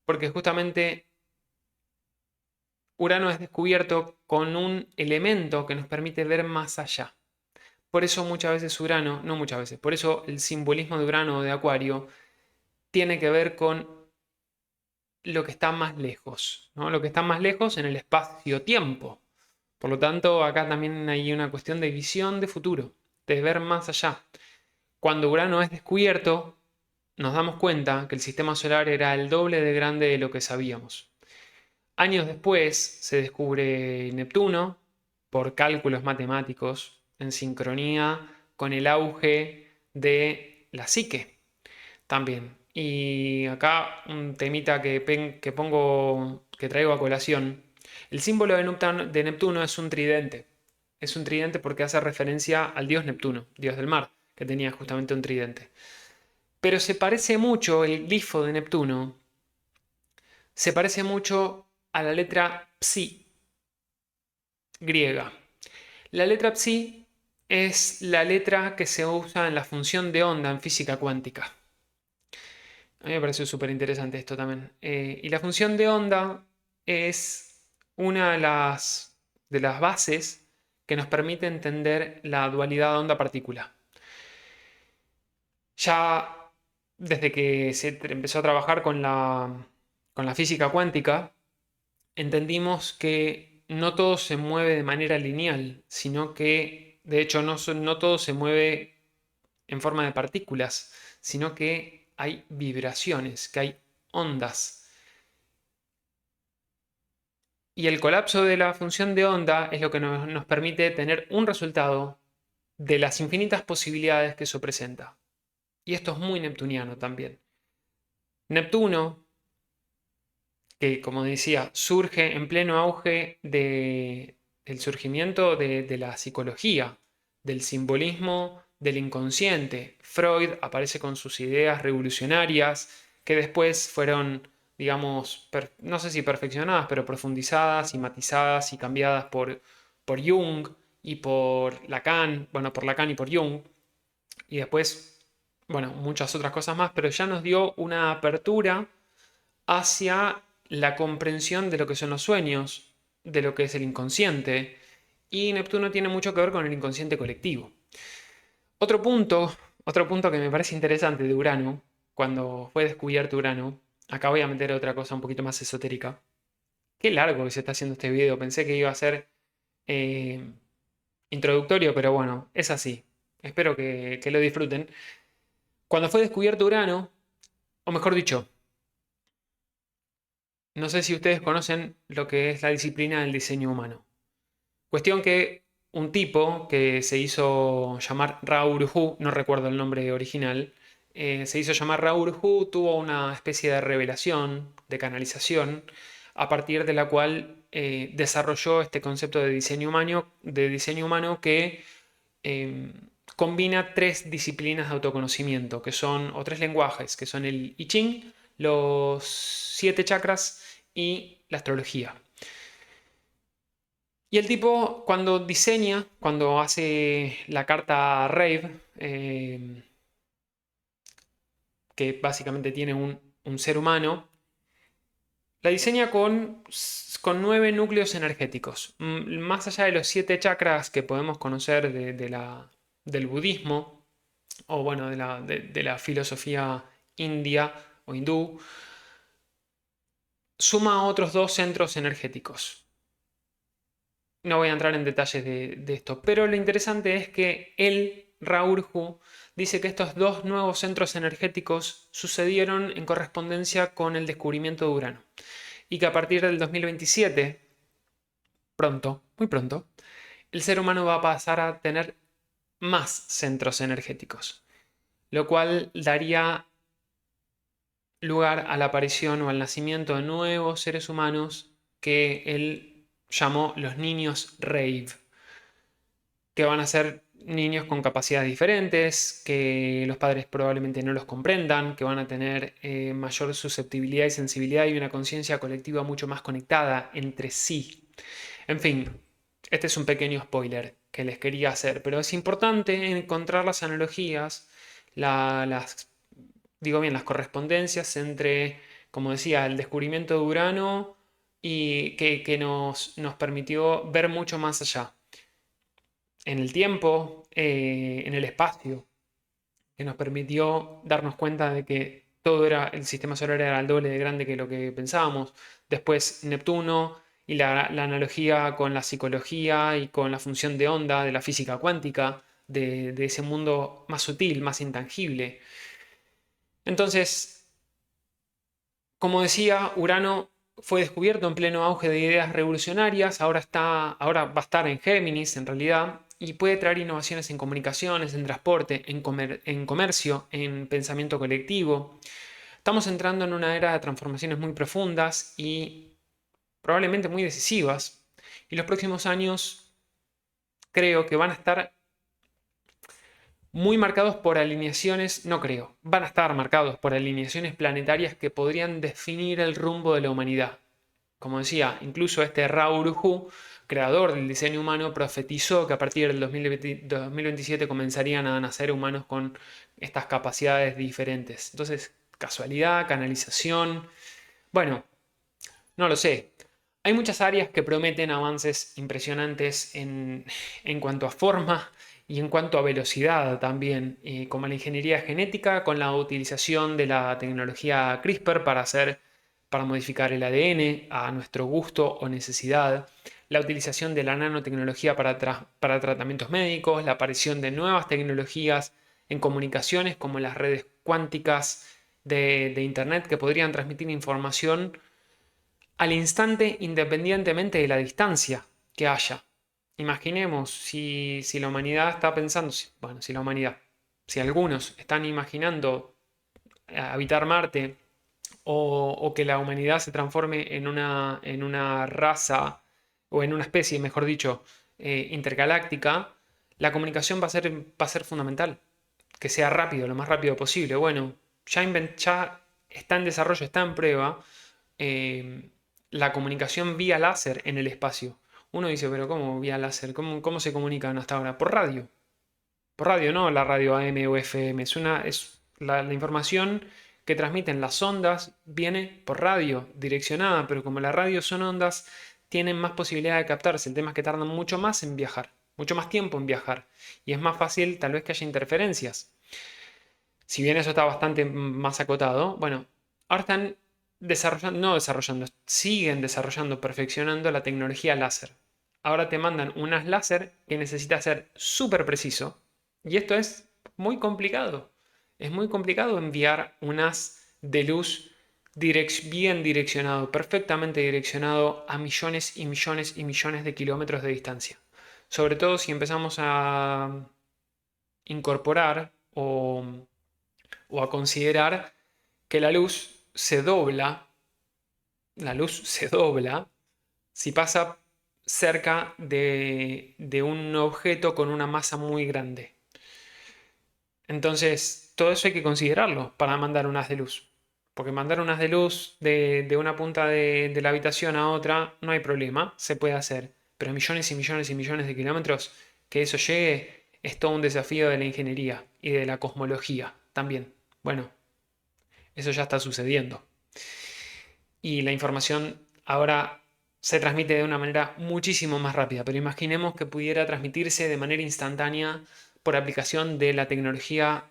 porque justamente Urano es descubierto con un elemento que nos permite ver más allá. Por eso muchas veces Urano, no muchas veces, por eso el simbolismo de Urano o de Acuario tiene que ver con lo que está más lejos, ¿no? Lo que está más lejos en el espacio-tiempo. Por lo tanto, acá también hay una cuestión de visión de futuro, de ver más allá. Cuando Urano es descubierto, nos damos cuenta que el sistema solar era el doble de grande de lo que sabíamos. Años después se descubre Neptuno por cálculos matemáticos en sincronía con el auge de la psique también. Y acá un temita que traigo a colación. El símbolo de Neptuno es un tridente. Es un tridente porque hace referencia al dios Neptuno, dios del mar, que tenía justamente un tridente. Pero se parece mucho, el glifo de Neptuno, se parece mucho a la letra Psi griega. La letra Psi es la letra que se usa en la función de onda en física cuántica. A mí me pareció súper interesante esto también. Y la función de onda es una de las bases que nos permite entender la dualidad onda-partícula. Ya desde que se empezó a trabajar con la física cuántica, entendimos que no todo se mueve de manera lineal, sino que, de hecho, no todo se mueve en forma de partículas, sino que hay vibraciones, que hay ondas. Y el colapso de la función de onda es lo que nos permite tener un resultado de las infinitas posibilidades que eso presenta. Y esto es muy neptuniano también. Neptuno, que como decía, surge en pleno auge del surgimiento de la psicología, del simbolismo del inconsciente. Freud aparece con sus ideas revolucionarias que después fueron, digamos, no sé si perfeccionadas, pero profundizadas y matizadas y cambiadas por Jung y por Lacan, bueno, por Lacan y por Jung, y después, bueno, muchas otras cosas más, pero ya nos dio una apertura hacia la comprensión de lo que son los sueños, de lo que es el inconsciente, y Neptuno tiene mucho que ver con el inconsciente colectivo. Otro punto, otro punto que me parece interesante de Urano, cuando fue descubierto Urano, acá voy a meter otra cosa un poquito más esotérica. Qué largo que se está haciendo este video, pensé que iba a ser eh, introductorio, pero bueno, es así. Espero que lo disfruten. Cuando fue descubierto Urano, o mejor dicho, no sé si ustedes conocen lo que es la disciplina del diseño humano. Cuestión que un tipo que se hizo llamar Ra-Uru-Hu, no recuerdo el nombre original, se hizo llamar Ra-Uru-Hu, tuvo una especie de revelación, de canalización, a partir de la cual desarrolló este concepto de diseño humano que eh, combina tres disciplinas de autoconocimiento, que son, o tres lenguajes, que son el I Ching, los siete chakras y la astrología. Y el tipo, cuando diseña, cuando hace la carta Rave, que básicamente tiene un ser humano, la diseña con 9 núcleos energéticos. Más allá de los 7 chakras que podemos conocer del budismo, o bueno, de la filosofía india o hindú, suma otros 2 centros energéticos. No voy a entrar en detalles de esto, pero lo interesante es que él, Raurju, dice que estos 2 nuevos centros energéticos sucedieron en correspondencia con el descubrimiento de Urano y que a partir del 2027, pronto, muy pronto, el ser humano va a pasar a tener más centros energéticos, lo cual daría lugar a la aparición o al nacimiento de nuevos seres humanos que él llamó los niños Rave, que van a ser niños con capacidades diferentes, que los padres probablemente no los comprendan, que van a tener mayor susceptibilidad y sensibilidad y una conciencia colectiva mucho más conectada entre sí. En fin, este es un pequeño spoiler que les quería hacer, pero es importante encontrar las analogías, digo bien, las correspondencias entre, como decía, el descubrimiento de Urano y que nos permitió ver mucho más allá en el tiempo, en el espacio, que nos permitió darnos cuenta de que el sistema solar era el doble de grande que lo que pensábamos. Después Neptuno y la analogía con la psicología y con la función de onda de la física cuántica, de ese mundo más sutil, más intangible. Entonces, como decía, Urano fue descubierto en pleno auge de ideas revolucionarias, ahora va a estar en Géminis en realidad, y puede traer innovaciones en comunicaciones, en transporte, en comercio, en pensamiento colectivo. Estamos entrando en una era de transformaciones muy profundas y probablemente muy decisivas, y los próximos años creo que van a estar muy marcados por alineaciones, no creo, van a estar marcados por alineaciones planetarias que podrían definir el rumbo de la humanidad. Como decía, incluso este Ra Uru-Hu, creador del diseño humano, profetizó que a partir del 2027 comenzarían a nacer humanos con estas capacidades diferentes. Entonces, casualidad, canalización, bueno, no lo sé. Hay muchas áreas que prometen avances impresionantes en cuanto a forma y en cuanto a velocidad también, como la ingeniería genética con la utilización de la tecnología CRISPR para modificar el ADN a nuestro gusto o necesidad, la utilización de la nanotecnología para tratamientos médicos, la aparición de nuevas tecnologías en comunicaciones como las redes cuánticas de Internet que podrían transmitir información al instante independientemente de la distancia que haya. Imaginemos si la humanidad está pensando, bueno, si la humanidad, si algunos están imaginando habitar Marte o que la humanidad se transforme en una raza o en una especie, mejor dicho, intergaláctica, la comunicación va a ser fundamental. Que sea rápido, lo más rápido posible. Bueno, ya está en desarrollo, está en prueba. eh, la comunicación vía láser en el espacio. Uno dice, pero ¿cómo vía láser? ¿Cómo se comunican hasta ahora? Por radio. Por radio, no la radio AM o FM. Es la información que transmiten las ondas viene por radio, direccionada, pero como la radio son ondas, tienen más posibilidad de captarse. El tema es que tardan mucho más en viajar, mucho más tiempo en viajar. Y es más fácil tal vez que haya interferencias. Si bien eso está bastante más acotado, bueno, ahora están desarrollando, no desarrollando, siguen desarrollando, perfeccionando la tecnología láser. Ahora te mandan un haz láser que necesita ser súper preciso. Y esto es muy complicado. Es muy complicado enviar un haz de luz bien direccionado, perfectamente direccionado a millones y millones y millones de kilómetros de distancia. Sobre todo si empezamos a incorporar o a considerar que la luz se dobla si pasa cerca de un objeto con una masa muy grande. Entonces, todo eso hay que considerarlo para mandar un haz de luz. Porque mandar un haz de luz de una punta de la habitación a otra no hay problema, se puede hacer. Pero millones y millones y millones de kilómetros, que eso llegue, es todo un desafío de la ingeniería y de la cosmología también. Bueno, eso ya está sucediendo. Y la información ahora se transmite de una manera muchísimo más rápida, pero imaginemos que pudiera transmitirse de manera instantánea por aplicación de la tecnología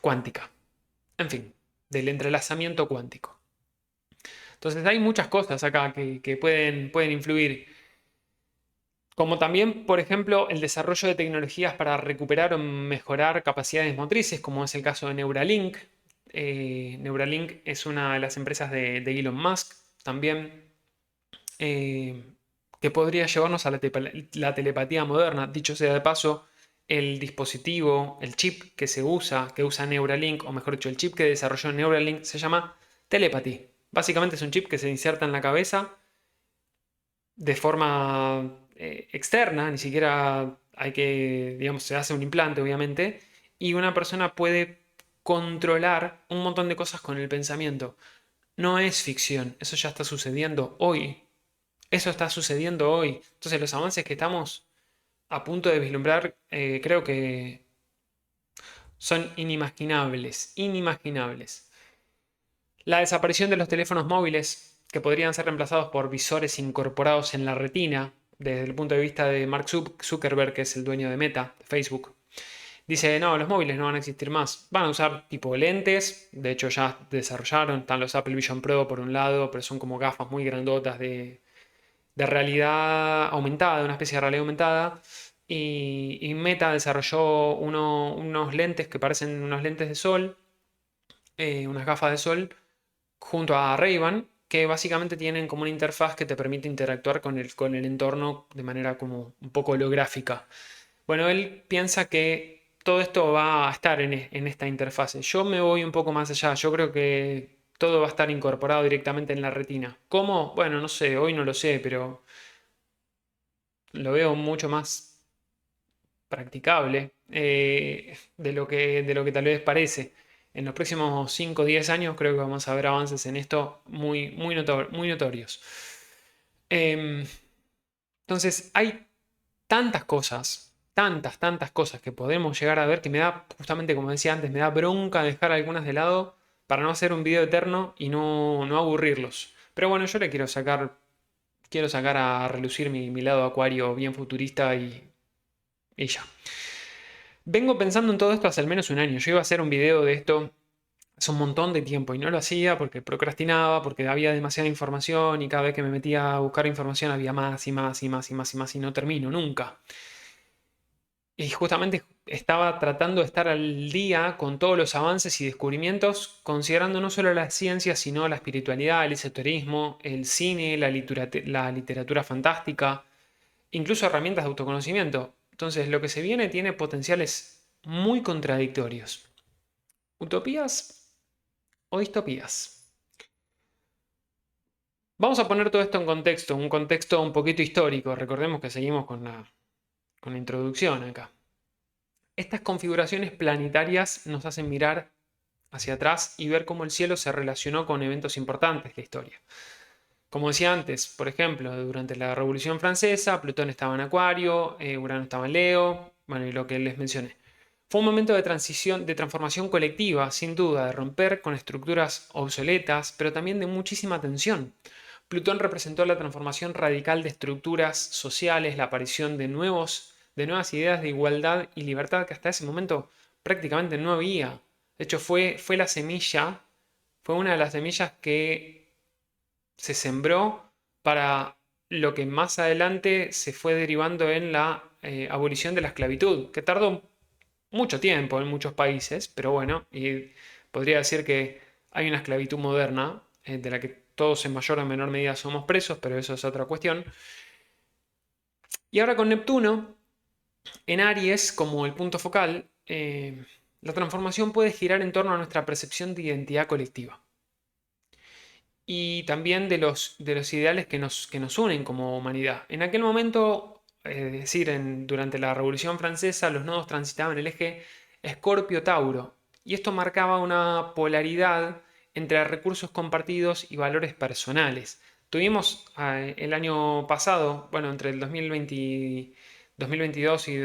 cuántica. En fin, del entrelazamiento cuántico. Entonces hay muchas cosas acá que pueden influir. Como también, por ejemplo, el desarrollo de tecnologías para recuperar o mejorar capacidades motrices, como es el caso de Neuralink. Neuralink es una de las empresas de Elon Musk también, eh, que podría llevarnos a la telepatía moderna. Dicho sea de paso, el dispositivo, el chip que usa Neuralink, o mejor dicho, el chip que desarrolló Neuralink, se llama Telepathy. Básicamente es un chip que se inserta en la cabeza de forma externa, ni siquiera hay que, digamos, se hace un implante, obviamente, y una persona puede controlar un montón de cosas con el pensamiento. No es ficción, eso ya está sucediendo hoy. Eso está sucediendo hoy. Entonces los avances que estamos a punto de vislumbrar creo que son inimaginables, inimaginables. La desaparición de los teléfonos móviles, que podrían ser reemplazados por visores incorporados en la retina, desde el punto de vista de Mark Zuckerberg, que es el dueño de Meta, de Facebook. Dice, no, los móviles no van a existir más. Van a usar tipo lentes, de hecho ya desarrollaron, están los Apple Vision Pro por un lado, pero son como gafas muy grandotas de realidad aumentada, de una especie de realidad aumentada. Y Meta desarrolló unos lentes que parecen unos lentes de sol, unas gafas de sol, junto a Ray-Ban, que básicamente tienen como una interfaz que te permite interactuar con el entorno de manera como un poco holográfica. Bueno, él piensa que todo esto va a estar en esta interfase. Yo me voy un poco más allá. Yo creo que todo va a estar incorporado directamente en la retina. ¿Cómo? Bueno, no sé, hoy no lo sé, pero lo veo mucho más practicable de lo que tal vez parece. En los próximos 5 o 10 años creo que vamos a ver avances en esto muy notorios. Em, entonces, hay tantas cosas que podemos llegar a ver que me da, justamente como decía antes, me da bronca dejar algunas de lado para no hacer un video eterno y no aburrirlos. Pero bueno, yo le quiero sacar a relucir mi lado acuario bien futurista y ya. Vengo pensando en todo esto hace al menos un año. Yo iba a hacer un video de esto hace un montón de tiempo y no lo hacía porque procrastinaba, porque había demasiada información y cada vez que me metía a buscar información había más y más y más y más y más y no termino nunca. Y justamente estaba tratando de estar al día con todos los avances y descubrimientos, considerando no solo la ciencia, sino la espiritualidad, el esoterismo, el cine, la literatura fantástica, incluso herramientas de autoconocimiento. Entonces, lo que se viene tiene potenciales muy contradictorios. ¿Utopías o distopías? Vamos a poner todo esto en contexto, un contexto un poquito histórico. Recordemos que seguimos con la introducción acá. Estas configuraciones planetarias nos hacen mirar hacia atrás y ver cómo el cielo se relacionó con eventos importantes de la historia. Como decía antes, por ejemplo, durante la Revolución Francesa, Plutón estaba en Acuario, Urano estaba en Leo, bueno, y lo que les mencioné. Fue un momento de transición, de transformación colectiva, sin duda, de romper con estructuras obsoletas, pero también de muchísima tensión. Plutón representó la transformación radical de estructuras sociales, la aparición de nuevas ideas de igualdad y libertad que hasta ese momento prácticamente no había. De hecho, fue la semilla, fue una de las semillas que se sembró para lo que más adelante se fue derivando en la abolición de la esclavitud, que tardó mucho tiempo en muchos países, pero bueno, y podría decir que hay una esclavitud moderna, de la que todos en mayor o menor medida somos presos, pero eso es otra cuestión. Y ahora con Neptuno, en Aries, como el punto focal, la transformación puede girar en torno a nuestra percepción de identidad colectiva y también de los ideales que nos unen como humanidad. En aquel momento, es decir, durante la Revolución Francesa, los nodos transitaban el eje Escorpio-Tauro, y esto marcaba una polaridad entre recursos compartidos y valores personales. Tuvimos el año pasado, bueno, entre el 2020, 2022 y,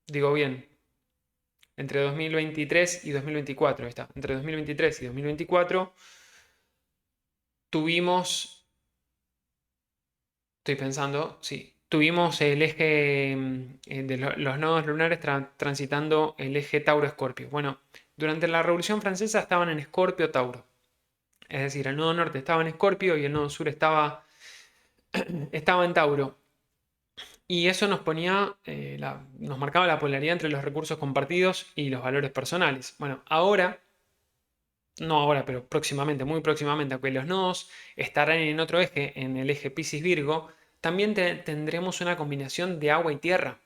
digo bien, entre 2023 y 2024, ahí está, entre 2023 y 2024 tuvimos, estoy pensando, sí, tuvimos el eje de los nodos lunares transitando el eje Tauro-Escorpio. Bueno, durante la Revolución Francesa estaban en Escorpio-Tauro. Es decir, el nodo norte estaba en Escorpio y el nodo sur estaba en Tauro. Y eso nos ponía, nos marcaba la polaridad entre los recursos compartidos y los valores personales. Bueno, ahora, no ahora, pero próximamente, muy próximamente, aunque los nodos estarán en otro eje, en el eje Piscis-Virgo, también tendremos una combinación de agua y tierra,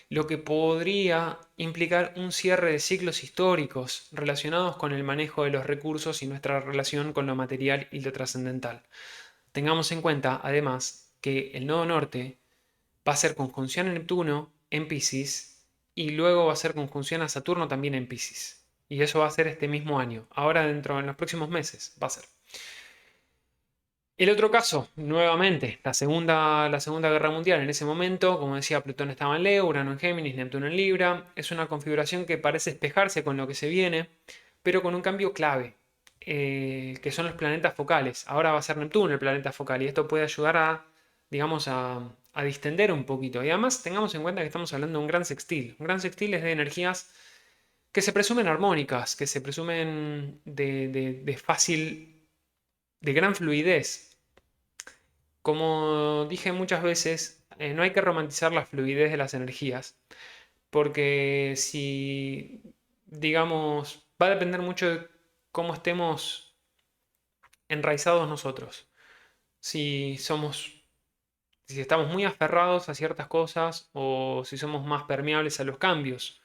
lo que podría implicar un cierre de ciclos históricos relacionados con el manejo de los recursos y nuestra relación con lo material y lo trascendental. Tengamos en cuenta, además, que el nodo norte va a ser conjunción a Neptuno en Piscis y luego va a ser conjunción a Saturno también en Piscis. Y eso va a ser este mismo año. Ahora dentro, en los próximos meses, va a ser. El otro caso, nuevamente, la segunda Guerra Mundial. En ese momento, como decía, Plutón estaba en Leo, Urano en Géminis, Neptuno en Libra. Es una configuración que parece espejarse con lo que se viene, pero con un cambio clave, que son los planetas focales. Ahora va a ser Neptuno el planeta focal y esto puede ayudar a, digamos, a distender un poquito. Y además tengamos en cuenta que estamos hablando de un gran sextil. Un gran sextil es de energías que se presumen armónicas, que se presumen de fácil, de gran fluidez. Como dije muchas veces, no hay que romantizar la fluidez de las energías, porque si, digamos, va a depender mucho de cómo estemos enraizados nosotros. Si somos, si estamos muy aferrados a ciertas cosas o si somos más permeables a los cambios,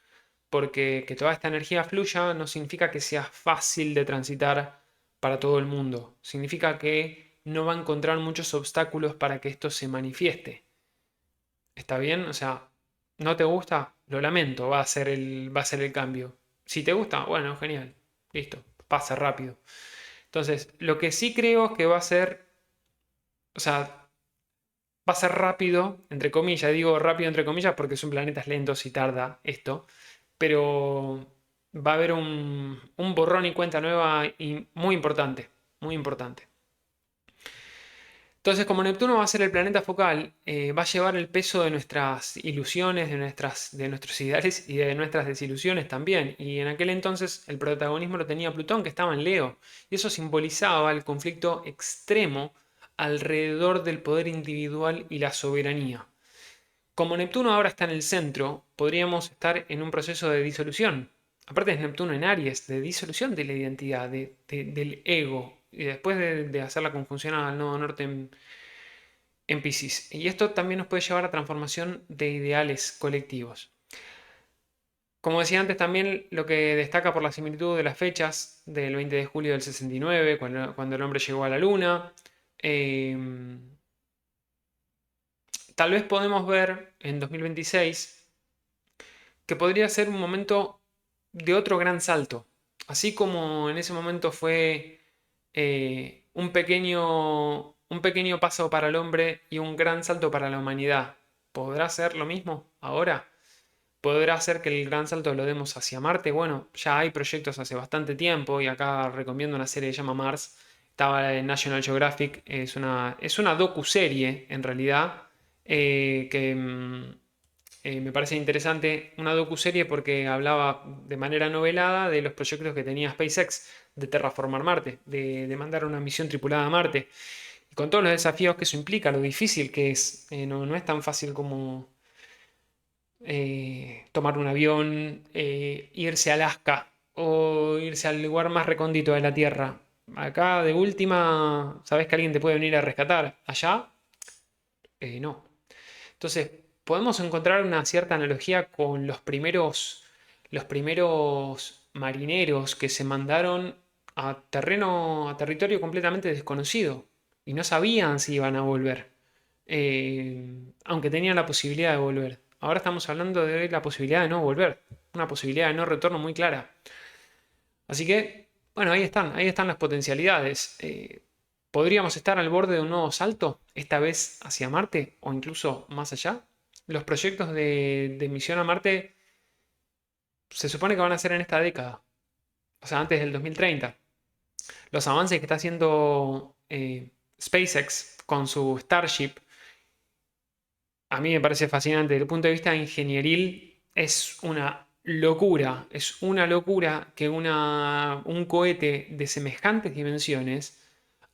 porque que toda esta energía fluya no significa que sea fácil de transitar para todo el mundo. Significa que no va a encontrar muchos obstáculos para que esto se manifieste. ¿Está bien? O sea, ¿no te gusta? Lo lamento, va a ser el cambio. Si te gusta, bueno, genial. Listo, pasa rápido. Entonces, lo que sí creo es que va a ser, o sea, va a ser rápido, entre comillas, digo rápido entre comillas porque son planetas lentos y tarda esto, pero va a haber un borrón y cuenta nueva y muy importante, muy importante. Entonces, como Neptuno va a ser el planeta focal, va a llevar el peso de nuestras ilusiones, de nuestros ideales y de nuestras desilusiones también. Y en aquel entonces el protagonismo lo tenía Plutón, que estaba en Leo. Y eso simbolizaba el conflicto extremo alrededor del poder individual y la soberanía. Como Neptuno ahora está en el centro, podríamos estar en un proceso de disolución. Aparte es Neptuno en Aries, de disolución de la identidad, del ego. Y después de hacer la conjunción al nodo norte en Piscis. Y esto también nos puede llevar a transformación de ideales colectivos. Como decía antes, también lo que destaca por la similitud de las fechas del 20 de julio del 69, cuando el hombre llegó a la luna. eh, Tal vez podemos ver en 2026 que podría ser un momento de otro gran salto. Así como en ese momento fue un pequeño paso para el hombre y un gran salto para la humanidad. ¿Podrá ser lo mismo ahora? ¿Podrá ser que el gran salto lo demos hacia Marte? Bueno, ya hay proyectos hace bastante tiempo y acá recomiendo una serie que se llama Mars. Estaba en National Geographic. Es una docuserie, en realidad, que me parece interesante. Una docuserie porque hablaba de manera novelada de los proyectos que tenía SpaceX de terraformar Marte, de mandar una misión tripulada a Marte. Y con todos los desafíos que eso implica, lo difícil que es. No es tan fácil como tomar un avión, irse a Alaska o irse al lugar más recóndito de la Tierra. Acá de última, sabes que alguien te puede venir a rescatar. Allá, no. Entonces, podemos encontrar una cierta analogía con los primeros marineros que se mandaron a territorio completamente desconocido y no sabían si iban a volver, aunque tenían la posibilidad de volver. Ahora estamos hablando de la posibilidad de no volver, una posibilidad de no retorno muy clara. Así que, bueno, ahí están las potencialidades. ¿Podríamos estar al borde de un nuevo salto, esta vez hacia Marte o incluso más allá? Los proyectos de misión a Marte se supone que van a ser en esta década, o sea, antes del 2030. Los avances que está haciendo SpaceX con su Starship, a mí me parece fascinante. Desde el punto de vista ingenieril, es una locura que un cohete de semejantes dimensiones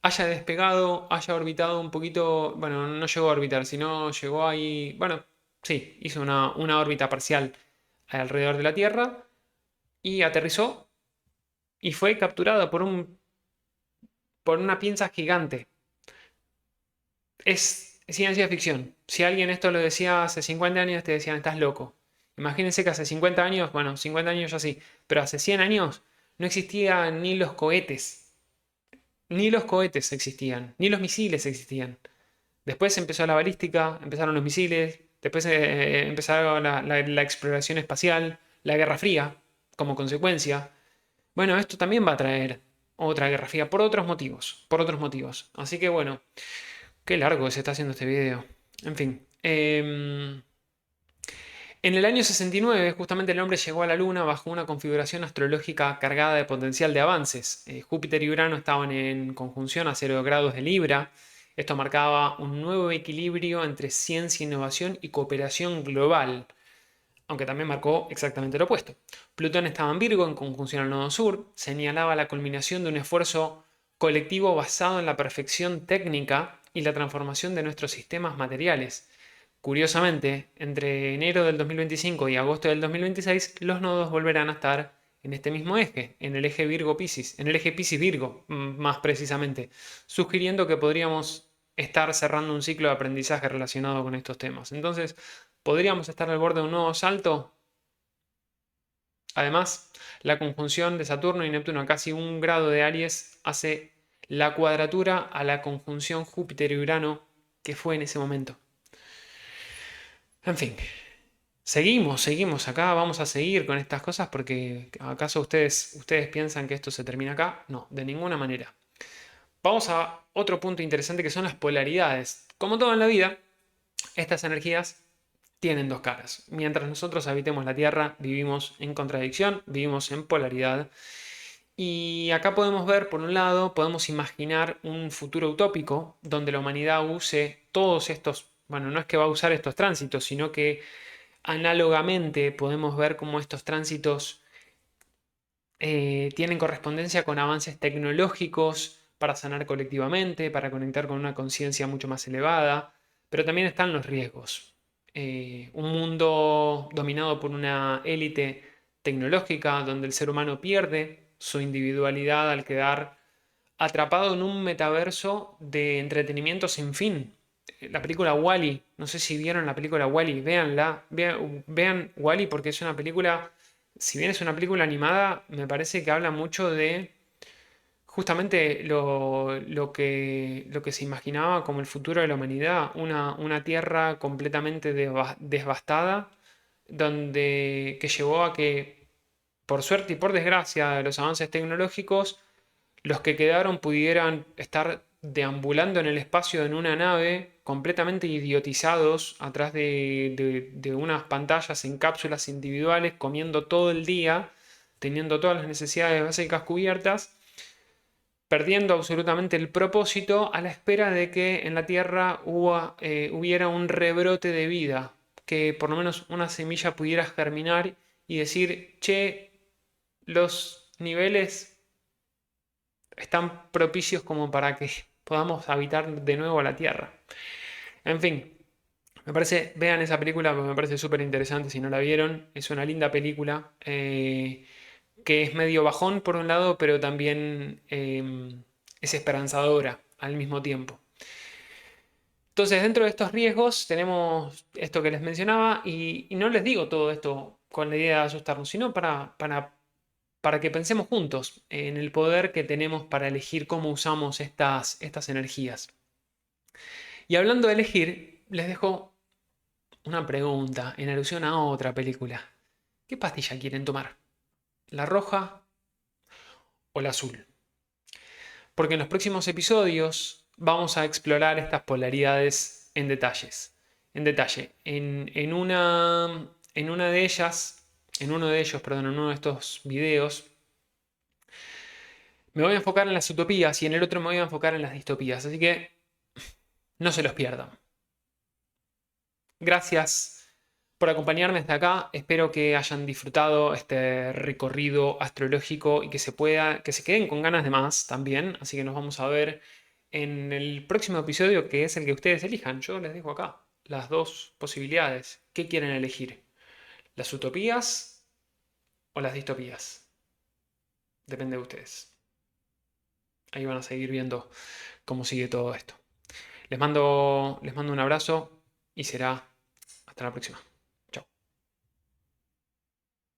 haya despegado, haya orbitado un poquito, bueno, no llegó a orbitar, sino llegó ahí, bueno, sí, hizo una órbita parcial alrededor de la Tierra y aterrizó y fue capturado por una pinza gigante. Es ciencia ficción. Si alguien esto lo decía hace 50 años, te decían, estás loco. Imagínense que hace 50 años, bueno, 50 años ya sí, pero hace 100 años no existían ni los cohetes. Ni los cohetes existían, ni los misiles existían. Después empezó la balística, empezaron los misiles, después empezaron la exploración espacial, la Guerra Fría, como consecuencia. Bueno, esto también va a traer otra Guerra Fría por otros motivos, por otros motivos. Así que bueno, qué largo se está haciendo este video. En fin. En el año 69, justamente el hombre llegó a la Luna bajo una configuración astrológica cargada de potencial de avances. Júpiter y Urano estaban en conjunción a 0 grados de Libra. Esto marcaba un nuevo equilibrio entre ciencia, innovación y cooperación global, aunque también marcó exactamente lo opuesto. Plutón estaba en Virgo en conjunción al nodo sur, señalaba la culminación de un esfuerzo colectivo basado en la perfección técnica y la transformación de nuestros sistemas materiales. Curiosamente, entre enero del 2025 y agosto del 2026, los nodos volverán a estar en este mismo eje, en el eje Virgo-Piscis, en el eje Piscis-Virgo, más precisamente, sugiriendo que podríamos estar cerrando un ciclo de aprendizaje relacionado con estos temas. Entonces, ¿podríamos estar al borde de un nuevo salto? Además, la conjunción de Saturno y Neptuno a casi 1 grado de Aries hace la cuadratura a la conjunción Júpiter y Urano que fue en ese momento. En fin, seguimos acá, vamos a seguir con estas cosas porque ¿acaso ustedes piensan que esto se termina acá? No, de ninguna manera. Vamos a otro punto interesante que son las polaridades. Como todo en la vida, estas energías tienen dos caras. Mientras nosotros habitemos la Tierra, vivimos en contradicción, vivimos en polaridad. Y acá podemos ver, por un lado, podemos imaginar un futuro utópico donde la humanidad use todos estos, bueno, no es que va a usar estos tránsitos, sino que análogamente podemos ver cómo estos tránsitos tienen correspondencia con avances tecnológicos para sanar colectivamente, para conectar con una conciencia mucho más elevada, pero también están los riesgos. Un mundo dominado por una élite tecnológica donde el ser humano pierde su individualidad al quedar atrapado en un metaverso de entretenimiento sin fin. La película Wall-E, no sé si vieron la película Wall-E, véanla, vean Wall-E porque es una película, si bien es una película animada, me parece que habla mucho de justamente lo que se imaginaba como el futuro de la humanidad, una tierra completamente devastada, que llevó a que, por suerte y por desgracia, los avances tecnológicos los que quedaron pudieran estar deambulando en el espacio en una nave completamente idiotizados atrás de unas pantallas en cápsulas individuales, comiendo todo el día, teniendo todas las necesidades básicas cubiertas, perdiendo absolutamente el propósito a la espera de que en la Tierra hubiera un rebrote de vida, que por lo menos una semilla pudiera germinar y decir, che, los niveles están propicios como para que podamos habitar de nuevo la Tierra. En fin, me parece, vean esa película porque me parece súper interesante si no la vieron. Es una linda película que es medio bajón por un lado, pero también es esperanzadora al mismo tiempo. Entonces, dentro de estos riesgos tenemos esto que les mencionaba y no les digo todo esto con la idea de asustarnos, sino para que pensemos juntos en el poder que tenemos para elegir cómo usamos estas energías. Y hablando de elegir, les dejo una pregunta en alusión a otra película. ¿Qué pastilla quieren tomar? ¿La roja o la azul? Porque en los próximos episodios vamos a explorar estas polaridades en detalles. En detalle. En una de ellas, en uno de ellos, perdón, en uno de estos videos, me voy a enfocar en las utopías y en el otro me voy a enfocar en las distopías. Así que no se los pierdan. Gracias por acompañarme hasta acá. Espero que hayan disfrutado este recorrido astrológico y que se queden con ganas de más también. Así que nos vamos a ver en el próximo episodio, que es el que ustedes elijan. Yo les dejo acá las dos posibilidades. ¿Qué quieren elegir? ¿Las utopías o las distopías? Depende de ustedes. Ahí van a seguir viendo cómo sigue todo esto. Les mando un abrazo y será hasta la próxima.